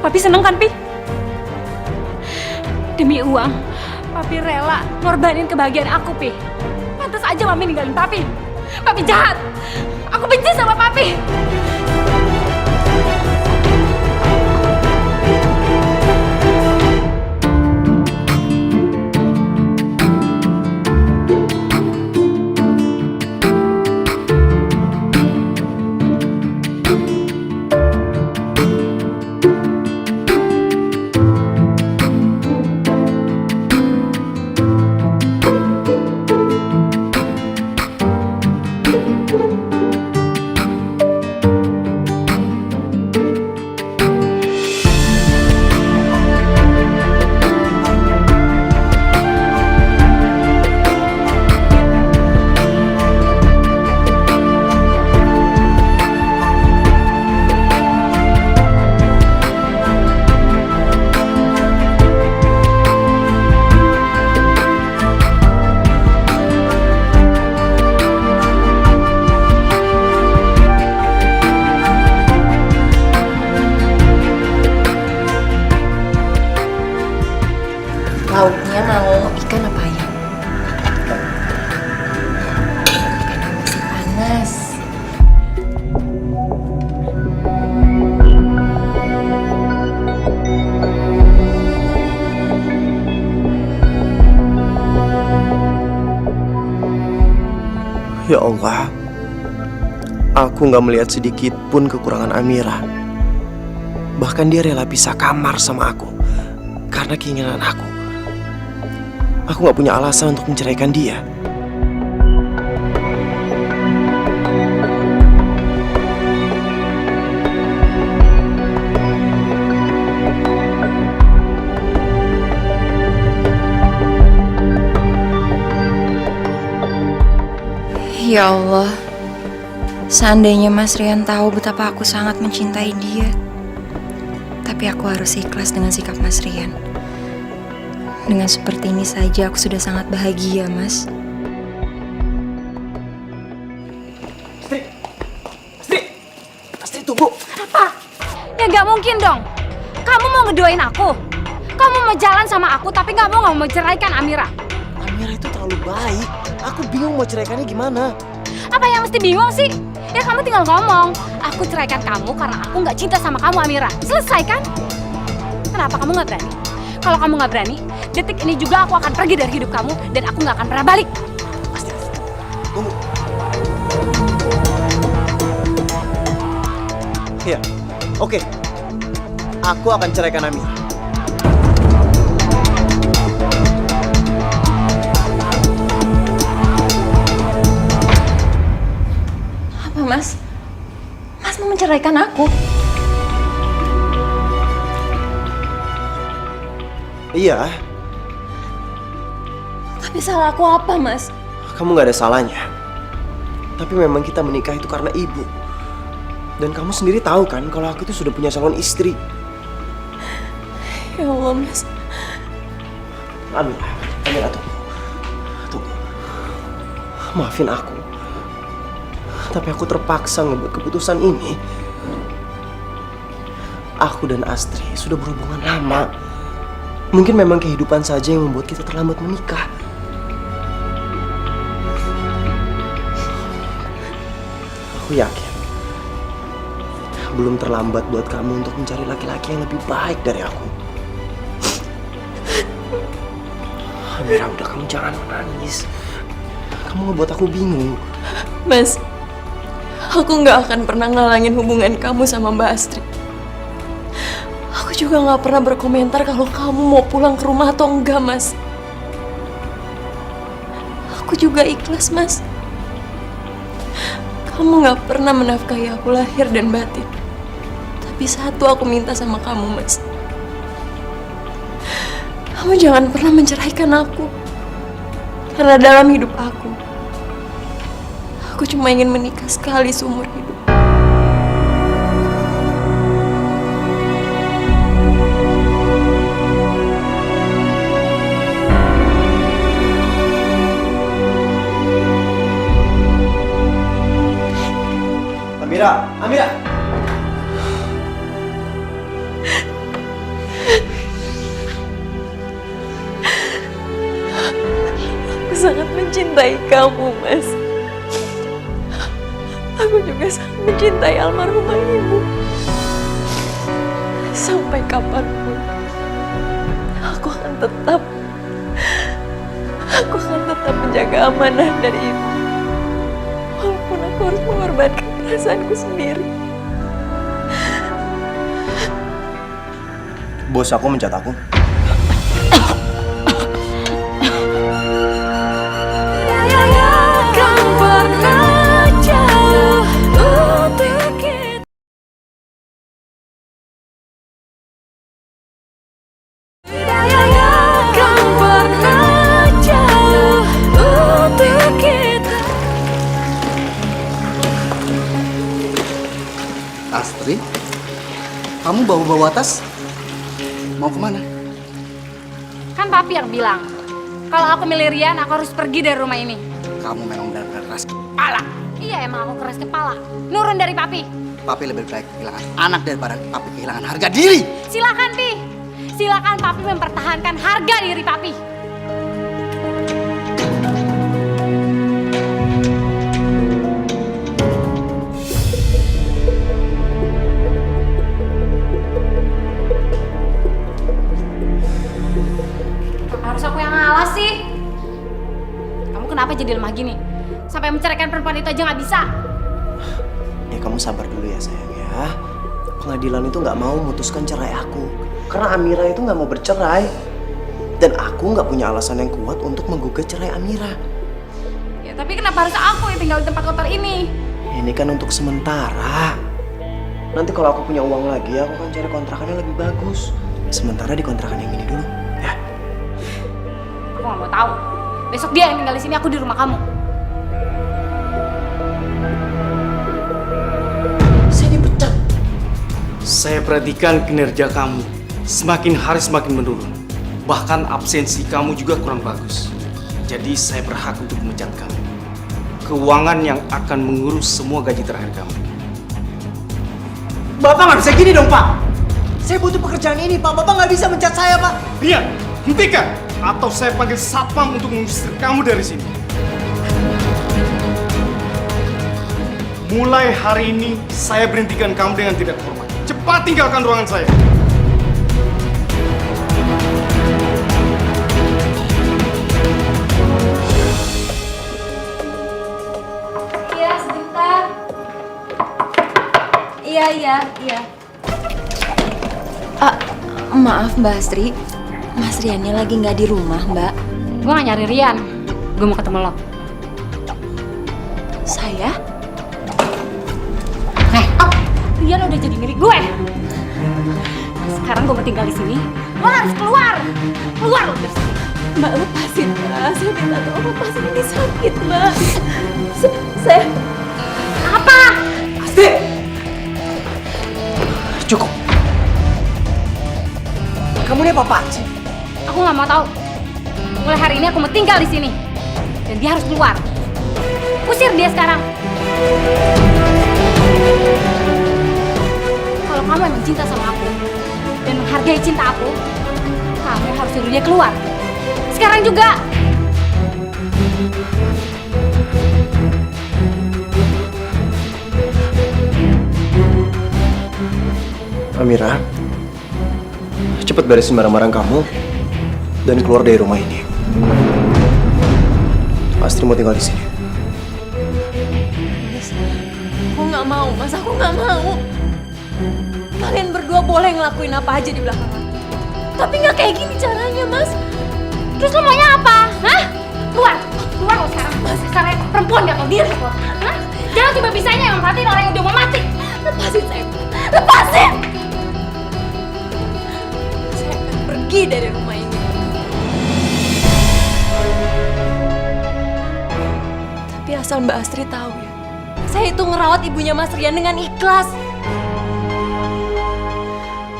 Papi seneng kan, Pi? Demi uang, Papi rela ngorbanin kebahagiaan aku, Pi. Pantas aja Mami ninggalin Papi. Papi jahat. Aku benci sama Papi. Lauknya mau ikan apa ayam? Ikan masih panas. Ya Allah, aku nggak melihat sedikit pun kekurangan Amira. Bahkan dia rela pisah kamar sama aku karena keinginan aku. Aku nggak punya alasan untuk menceraikan dia. Ya Allah, seandainya Mas Rian tahu betapa aku sangat mencintai dia, tapi aku harus ikhlas dengan sikap Mas Rian. Dengan seperti ini saja aku sudah sangat bahagia, Mas. Astri, tunggu. Apa? Ya nggak mungkin dong. Kamu mau ngedoain aku. Kamu mau jalan sama aku tapi nggak mau ceraikan Amira. Amira itu terlalu baik. Aku bingung mau ceraikannya gimana. Apa yang mesti bingung sih? Ya kamu tinggal ngomong. Aku ceraikan kamu karena aku nggak cinta sama kamu, Amira. Selesai kan? Kenapa kamu nggak berani? Kalau kamu nggak berani, detik ini juga aku akan pergi dari hidup kamu dan aku nggak akan pernah balik. Tunggu. Iya, oke. Aku akan ceraikan Amira. Apa, Mas? Mas mau menceraikan aku? Iya, Tapi salah aku apa, Mas? kamu gak ada salahnya. Tapi memang kita menikah itu karena ibu. Dan kamu sendiri tahu kan kalau aku itu sudah punya calon istri. Ya Allah, Mas. Amira, tunggu. Tunggu. Maafin aku. Tapi aku terpaksa ngebuat keputusan ini. Aku dan Astri sudah berhubungan lama. Mungkin memang kehidupan saja yang membuat kita terlambat menikah. Aku yakin belum terlambat buat kamu untuk mencari laki-laki yang lebih baik dari aku. Amira, udah, kamu jangan menangis. Kamu ngebuat aku bingung. Mas, aku nggak akan pernah ngalangin hubungan kamu sama Mbak Astri. Aku juga nggak pernah berkomentar kalau kamu mau pulang ke rumah atau enggak, Mas. Aku juga ikhlas, Mas. Kamu nggak pernah menafkahi aku lahir dan batin. Tapi satu aku minta sama kamu, Mas. Kamu jangan pernah menceraikan aku. Karena dalam hidup aku cuma ingin menikah sekali seumur hidup. Amira! Aku sangat mencintai kamu, Mas. Aku juga sangat mencintai almarhumah ibu. Sampai kapanpun, aku akan tetap menjaga amanah dari ibu. Walaupun aku harus mengorbankan perasaanku sendiri. Bos aku mencat aku. Astri, kamu bawa-bawa tas? Mau kemana? Kan papi yang bilang, kalau aku milih Rian, aku harus pergi dari rumah ini. Kamu memang benar-benar keras kepala. Iya, emang aku keras kepala. Nurun dari papi. Papi lebih baik kehilangan anak daripada papi kehilangan harga diri. Silakan, Pi. Silakan papi mempertahankan harga diri papi. Harus aku yang ngalah sih? Kamu kenapa jadi lemah gini? Sampai menceraikan perempuan itu aja nggak bisa. Ya kamu sabar dulu ya sayang ya. Pengadilan itu nggak mau memutuskan cerai aku. Karena Amira itu nggak mau bercerai. Dan aku nggak punya alasan yang kuat untuk menggugat cerai Amira. Ya tapi kenapa harus aku yang tinggal di tempat kotor ini? Ini kan untuk sementara. Nanti kalau aku punya uang lagi, aku akan cari kontrakan yang lebih bagus. Sementara di kontrakan yang ini dulu, ya. Aku nggak mau tahu. Besok dia yang tinggal di sini, aku di rumah kamu. Saya dipecat. Saya perhatikan kinerja kamu. Semakin hari semakin menurun. Bahkan absensi kamu juga kurang bagus. Jadi saya berhak untuk memecat kamu. Keuangan yang akan mengurus semua gaji terakhir kamu. Bapak nggak bisa gini dong, Pak. Saya butuh pekerjaan ini, Pak. Bapak nggak bisa mencat saya, Pak. Rian, hentikan! Atau saya panggil satpam untuk mengusir kamu dari sini. Mulai hari ini, saya berhentikan kamu dengan tidak hormat. Cepat tinggalkan ruangan saya. Iya, sebentar. Iya. Maaf Mbak Astri, Mas Riannya lagi nggak di rumah Mbak. Gue gak nyari Rian. Gue mau ketemu lo. Saya? Rian udah jadi milik gue. Sekarang gue mau tinggal di sini. Lo harus keluar. Keluar lo dari sini. Mbak, lepasin, Mbak. Saya minta tolong lepasin, ini sakit, Mbak. Saya... Apa? Asti! Cukup. Kamu ini apa-apaan sih? Aku nggak mau tahu. Mulai hari ini aku mau tinggal di sini. Dan dia harus keluar. Usir dia sekarang. Kalau kamu emang cinta sama aku dan menghargai cinta aku, kamu harus suruh dia keluar. Sekarang juga. Amira, cepat beresin barang-barang kamu dan keluar dari rumah ini. Astri mau tinggal di sini. Mas, aku nggak mau, Mas. Aku nggak mau. Kalian berdua boleh ngelakuin apa aja di belakang aku. Tapi nggak kayak gini caranya, Mas. Terus lo maunya apa? Hah? Keluar. Keluar lo sekarang. Sekarang perempuan gak tau diri lo. Hah? Jangan cuma bisanya yang merhatiin orang yang udah mau mati. Lepasin saya. Lepasin! Saya akan pergi dari rumah ini. Tapi asal Mbak Astri tahu ya, saya itu ngerawat ibunya Mas Rian dengan ikhlas.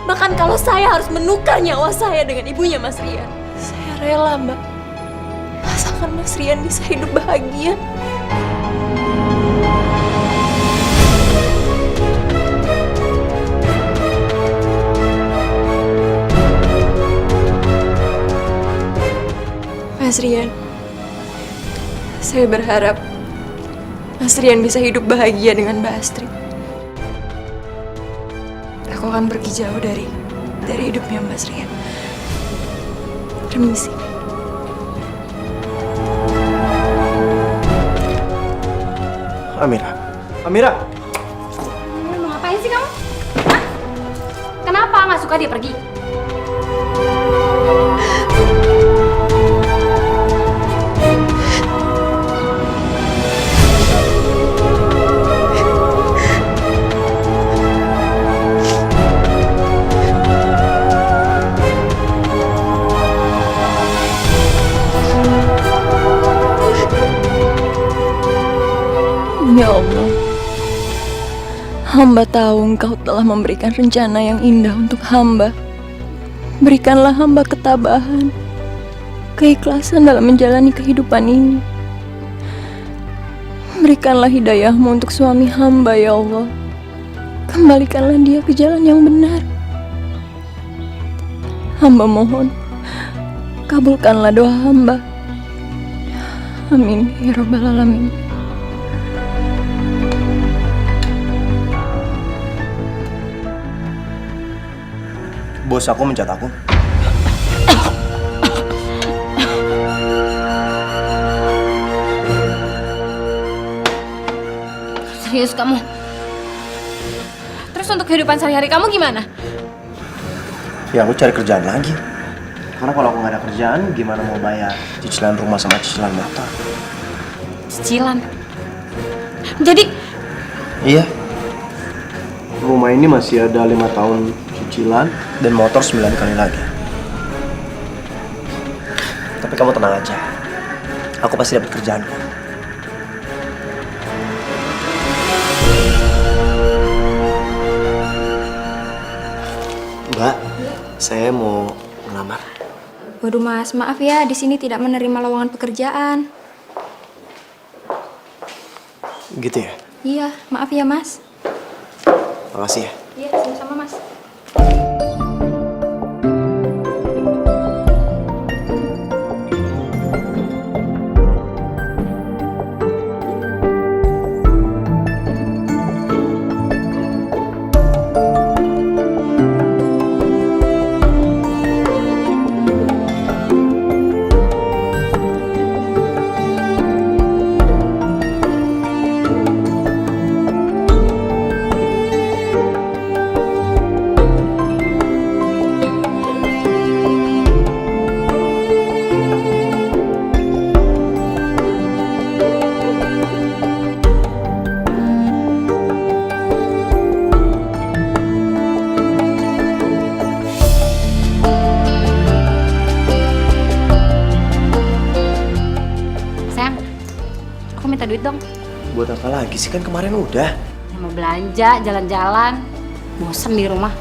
Bahkan kalau saya harus menukar nyawa saya dengan ibunya Mas Rian, saya rela, Mbak. Asalkan Mas Rian bisa hidup bahagia. Mas Rian, saya berharap Mas Rian bisa hidup bahagia dengan Mbak Astri. Aku akan pergi jauh dari hidupnya Mas Rian. Permisi. Amira. Amira! Mau ngapain sih kamu? Hah? Kenapa nggak suka dia pergi? Ya Allah, hamba tahu Engkau telah memberikan rencana yang indah untuk hamba. Berikanlah hamba ketabahan, keikhlasan dalam menjalani kehidupan ini. Berikanlah hidayah-Mu untuk suami hamba, ya Allah. Kembalikanlah dia ke jalan yang benar. Hamba mohon, kabulkanlah doa hamba. Amin, ya Rabbal Alamin. Bos aku mencat aku. serius kamu. Terus untuk kehidupan sehari-hari kamu gimana? Ya aku cari kerjaan lagi. Karena kalau aku nggak ada kerjaan, gimana mau bayar cicilan rumah sama cicilan motor? Cicilan. Jadi, Iya. Rumah ini masih ada 5 tahun cicilan dan motor 9 kali lagi. Tapi kamu tenang aja. Aku pasti dapat kerjaan kok. Mbak, saya mau melamar. Waduh Mas, maaf ya, di sini tidak menerima lowongan pekerjaan. Gitu ya? Iya, maaf ya Mas. Makasih ya. Iya, sama-sama Mas. sayang, aku minta duit dong. Buat apa lagi sih? Kan kemarin udah. Ya, mau belanja, jalan-jalan. Bosen di rumah.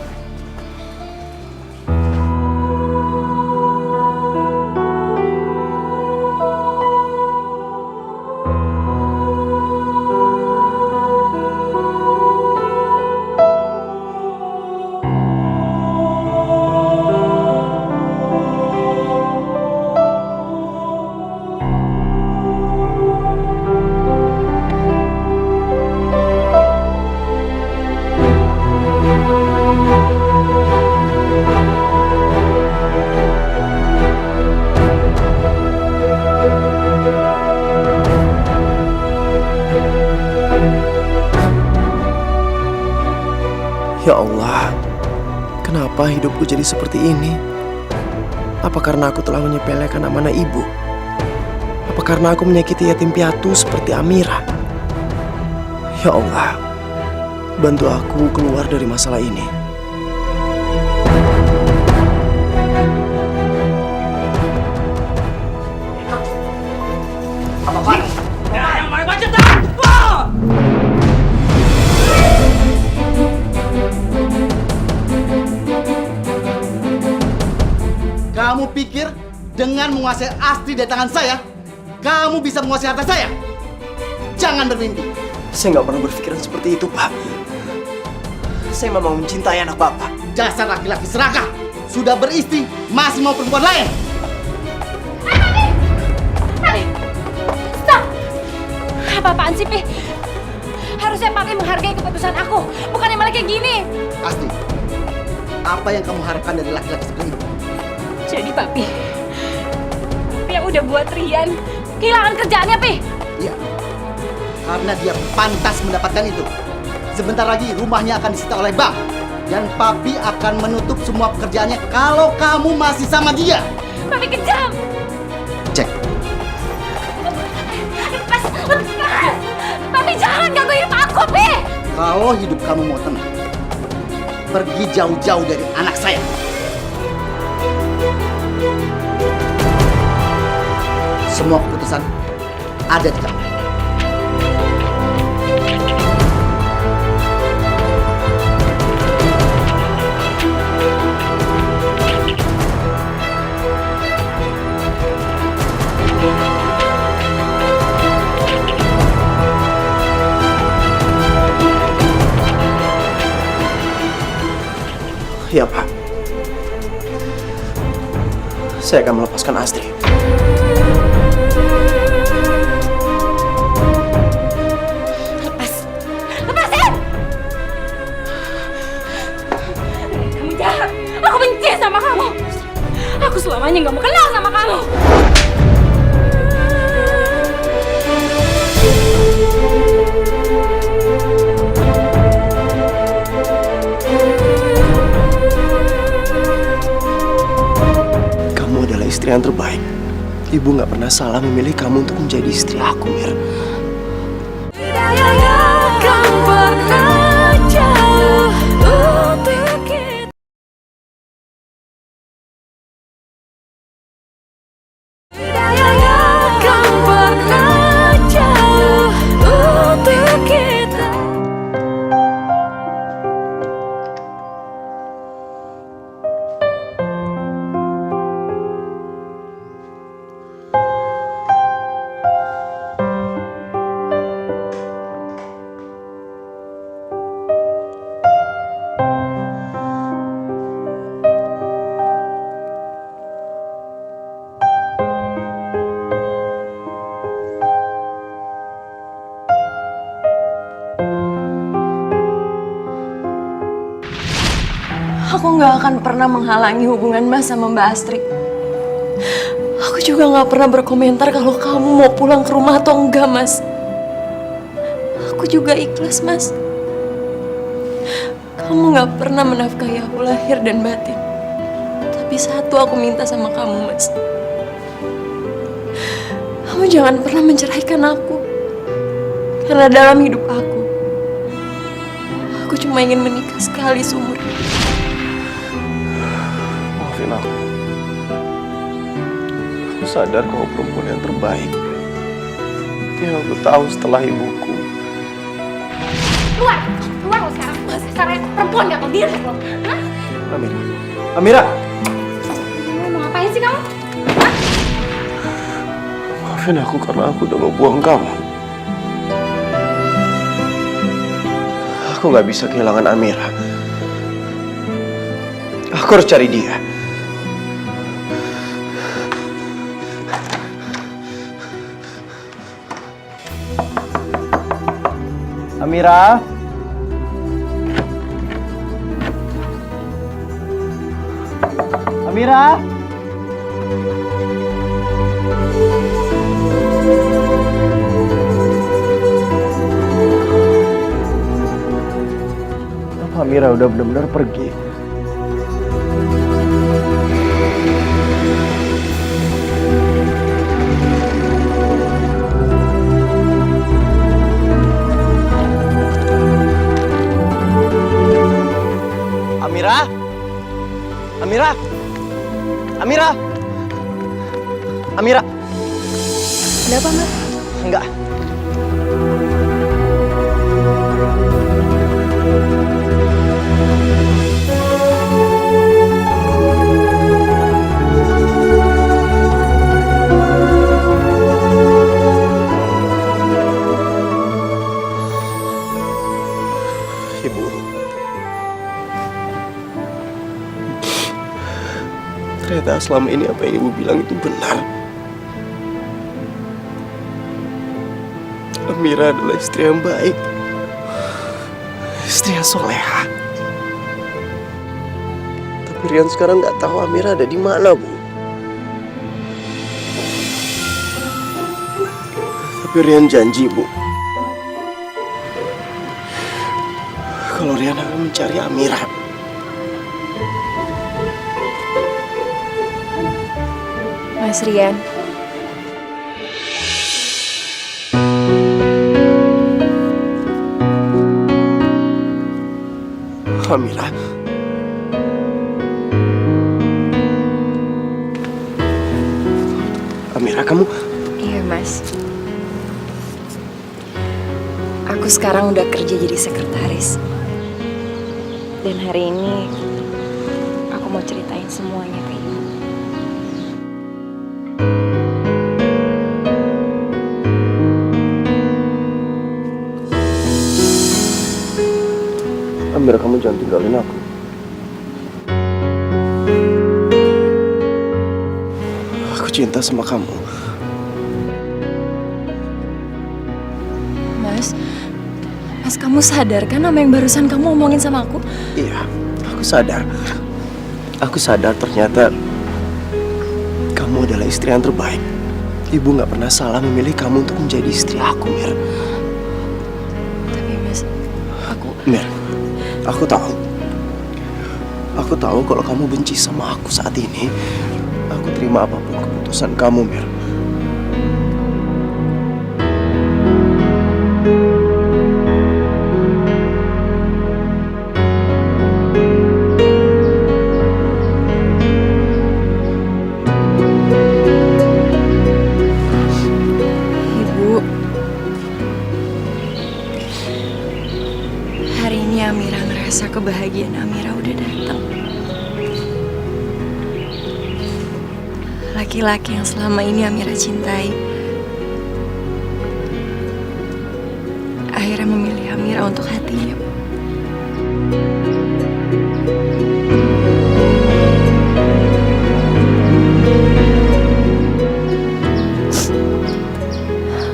Ya Allah, kenapa hidupku jadi seperti ini? Apa karena aku telah menyepelekan amanah ibu? Apa karena aku menyakiti yatim piatu seperti Amira? Ya Allah, bantu aku keluar dari masalah ini. Kamu pikir dengan menguasai Astri dari tangan saya, kamu bisa menguasai harta saya? Jangan bermimpi. Saya nggak pernah berpikiran seperti itu, Pak. Saya memang mencintai anak Bapak. Dasar laki-laki serakah. Sudah beristri, masih mau perempuan lain. Stop! Apa-apaan sih, Pi? Harusnya Papi menghargai keputusan aku, bukannya malah kayak gini. Astri, apa yang kamu harapkan dari laki-laki seperti itu? Jadi Papi yang udah buat Rian kehilangan kerjaannya, Pi. Iya, karena dia pantas mendapatkan itu. Sebentar lagi rumahnya akan disita oleh bank. Dan Papi akan menutup semua pekerjaannya kalau kamu masih sama dia. Papi kejam. Cek. Lepas. Papi jangan ganggu hidup aku, Pi. Kalau hidup kamu mau tenang, pergi jauh-jauh dari anak saya. Semua keputusan ada di kamu. Ya, Pak. Saya akan melepaskan Astri. Lepasin! Kamu jahat. Aku benci sama kamu. Aku selamanya nggak mau kenal sama kamu. yang terbaik. Ibu nggak pernah salah memilih kamu untuk menjadi istri aku, Mir. Aku gak akan pernah menghalangi hubungan Mas sama Mbak Astrid. Aku juga gak pernah berkomentar kalau kamu mau pulang ke rumah atau enggak, Mas. Aku juga ikhlas, Mas. Kamu gak pernah menafkahi aku lahir dan batin. Tapi satu aku minta sama kamu, Mas. Kamu jangan pernah menceraikan aku. Karena dalam hidup aku cuma ingin menikah sekali seumur hidup. Maafin aku. Aku sadar kau perempuan yang terbaik. Yang aku tahu setelah ibuku. Keluar lo sekarang. Sekarang perempuan gak tau diri lo. Hah? Amira. Amira! Mau ngapain sih kamu? Maafin aku karena aku udah ngebuang kamu. Aku gak bisa kehilangan Amira. Aku harus cari dia. Amira? Amira? Amira udah benar-benar pergi. Amira? Amira? Amira? Amira? Ada apa, Mas? Enggak. Ibu, ternyata selama ini apa yang ibu bilang itu benar. Amira adalah istri yang baik, istri yang soleha. Tapi Rian sekarang nggak tahu Amira ada di mana, Bu. Tapi Rian janji, Bu, kalau Rian akan mencari Amira. Mas Rian, Amira. Amira, kamu? iya Mas. Aku sekarang udah kerja jadi sekretaris. Dan hari ini aku mau ceritain semuanya ke Ibu. Amira, kamu jangan tinggalin aku. Aku cinta sama kamu. Mas, kamu sadar kan apa yang barusan kamu omongin sama aku? Iya, aku sadar. Aku sadar ternyata kamu adalah istri yang terbaik. Ibu nggak pernah salah memilih kamu untuk menjadi istri aku, Mir. Tapi Mas, Mir, aku tahu. Aku tahu kalau kamu benci sama aku saat ini. Aku terima apapun apapun keputusan kamu, Mir. Ibu, hari ini Amira ngerasa kebahagiaan Amira udah datang. Laki-laki yang selama ini Amira cintai akhirnya memilih Amira untuk hatinya, Bu.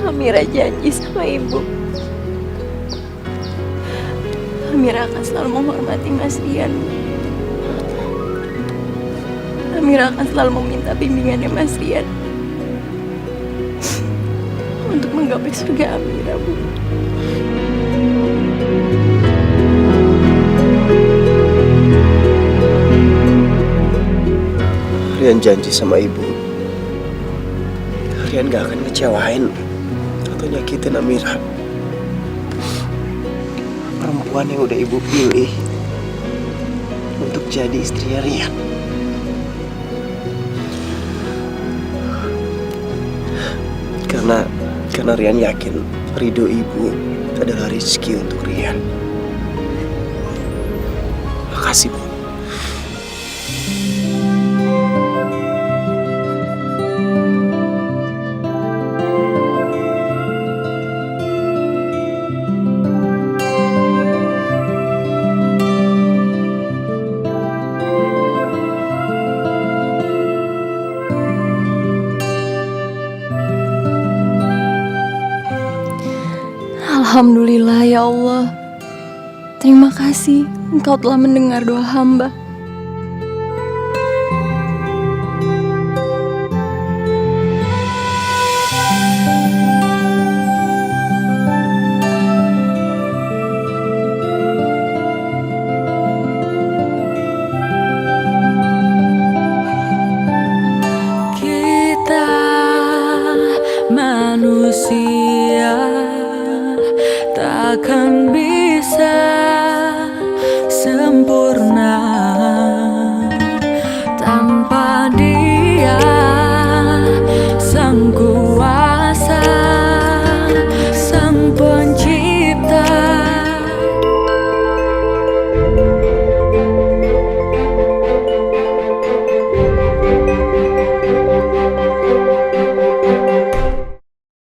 Amira janji sama ibu, Amira akan selalu menghormati Mas Rian. Amira akan selalu meminta bimbingannya Mas Rian untuk menggapai surga Amira, Bu. Rian janji sama ibu, Rian gak akan ngecewain atau nyakitin Amira. Perempuan yang udah ibu pilih untuk jadi istrinya Rian. Karena Rian yakin ridho ibu adalah rezeki untuk Rian. Makasih, Bu. Alhamdulillah ya Allah. Terima kasih Engkau telah mendengar doa hamba. Kita manusia takkan bisa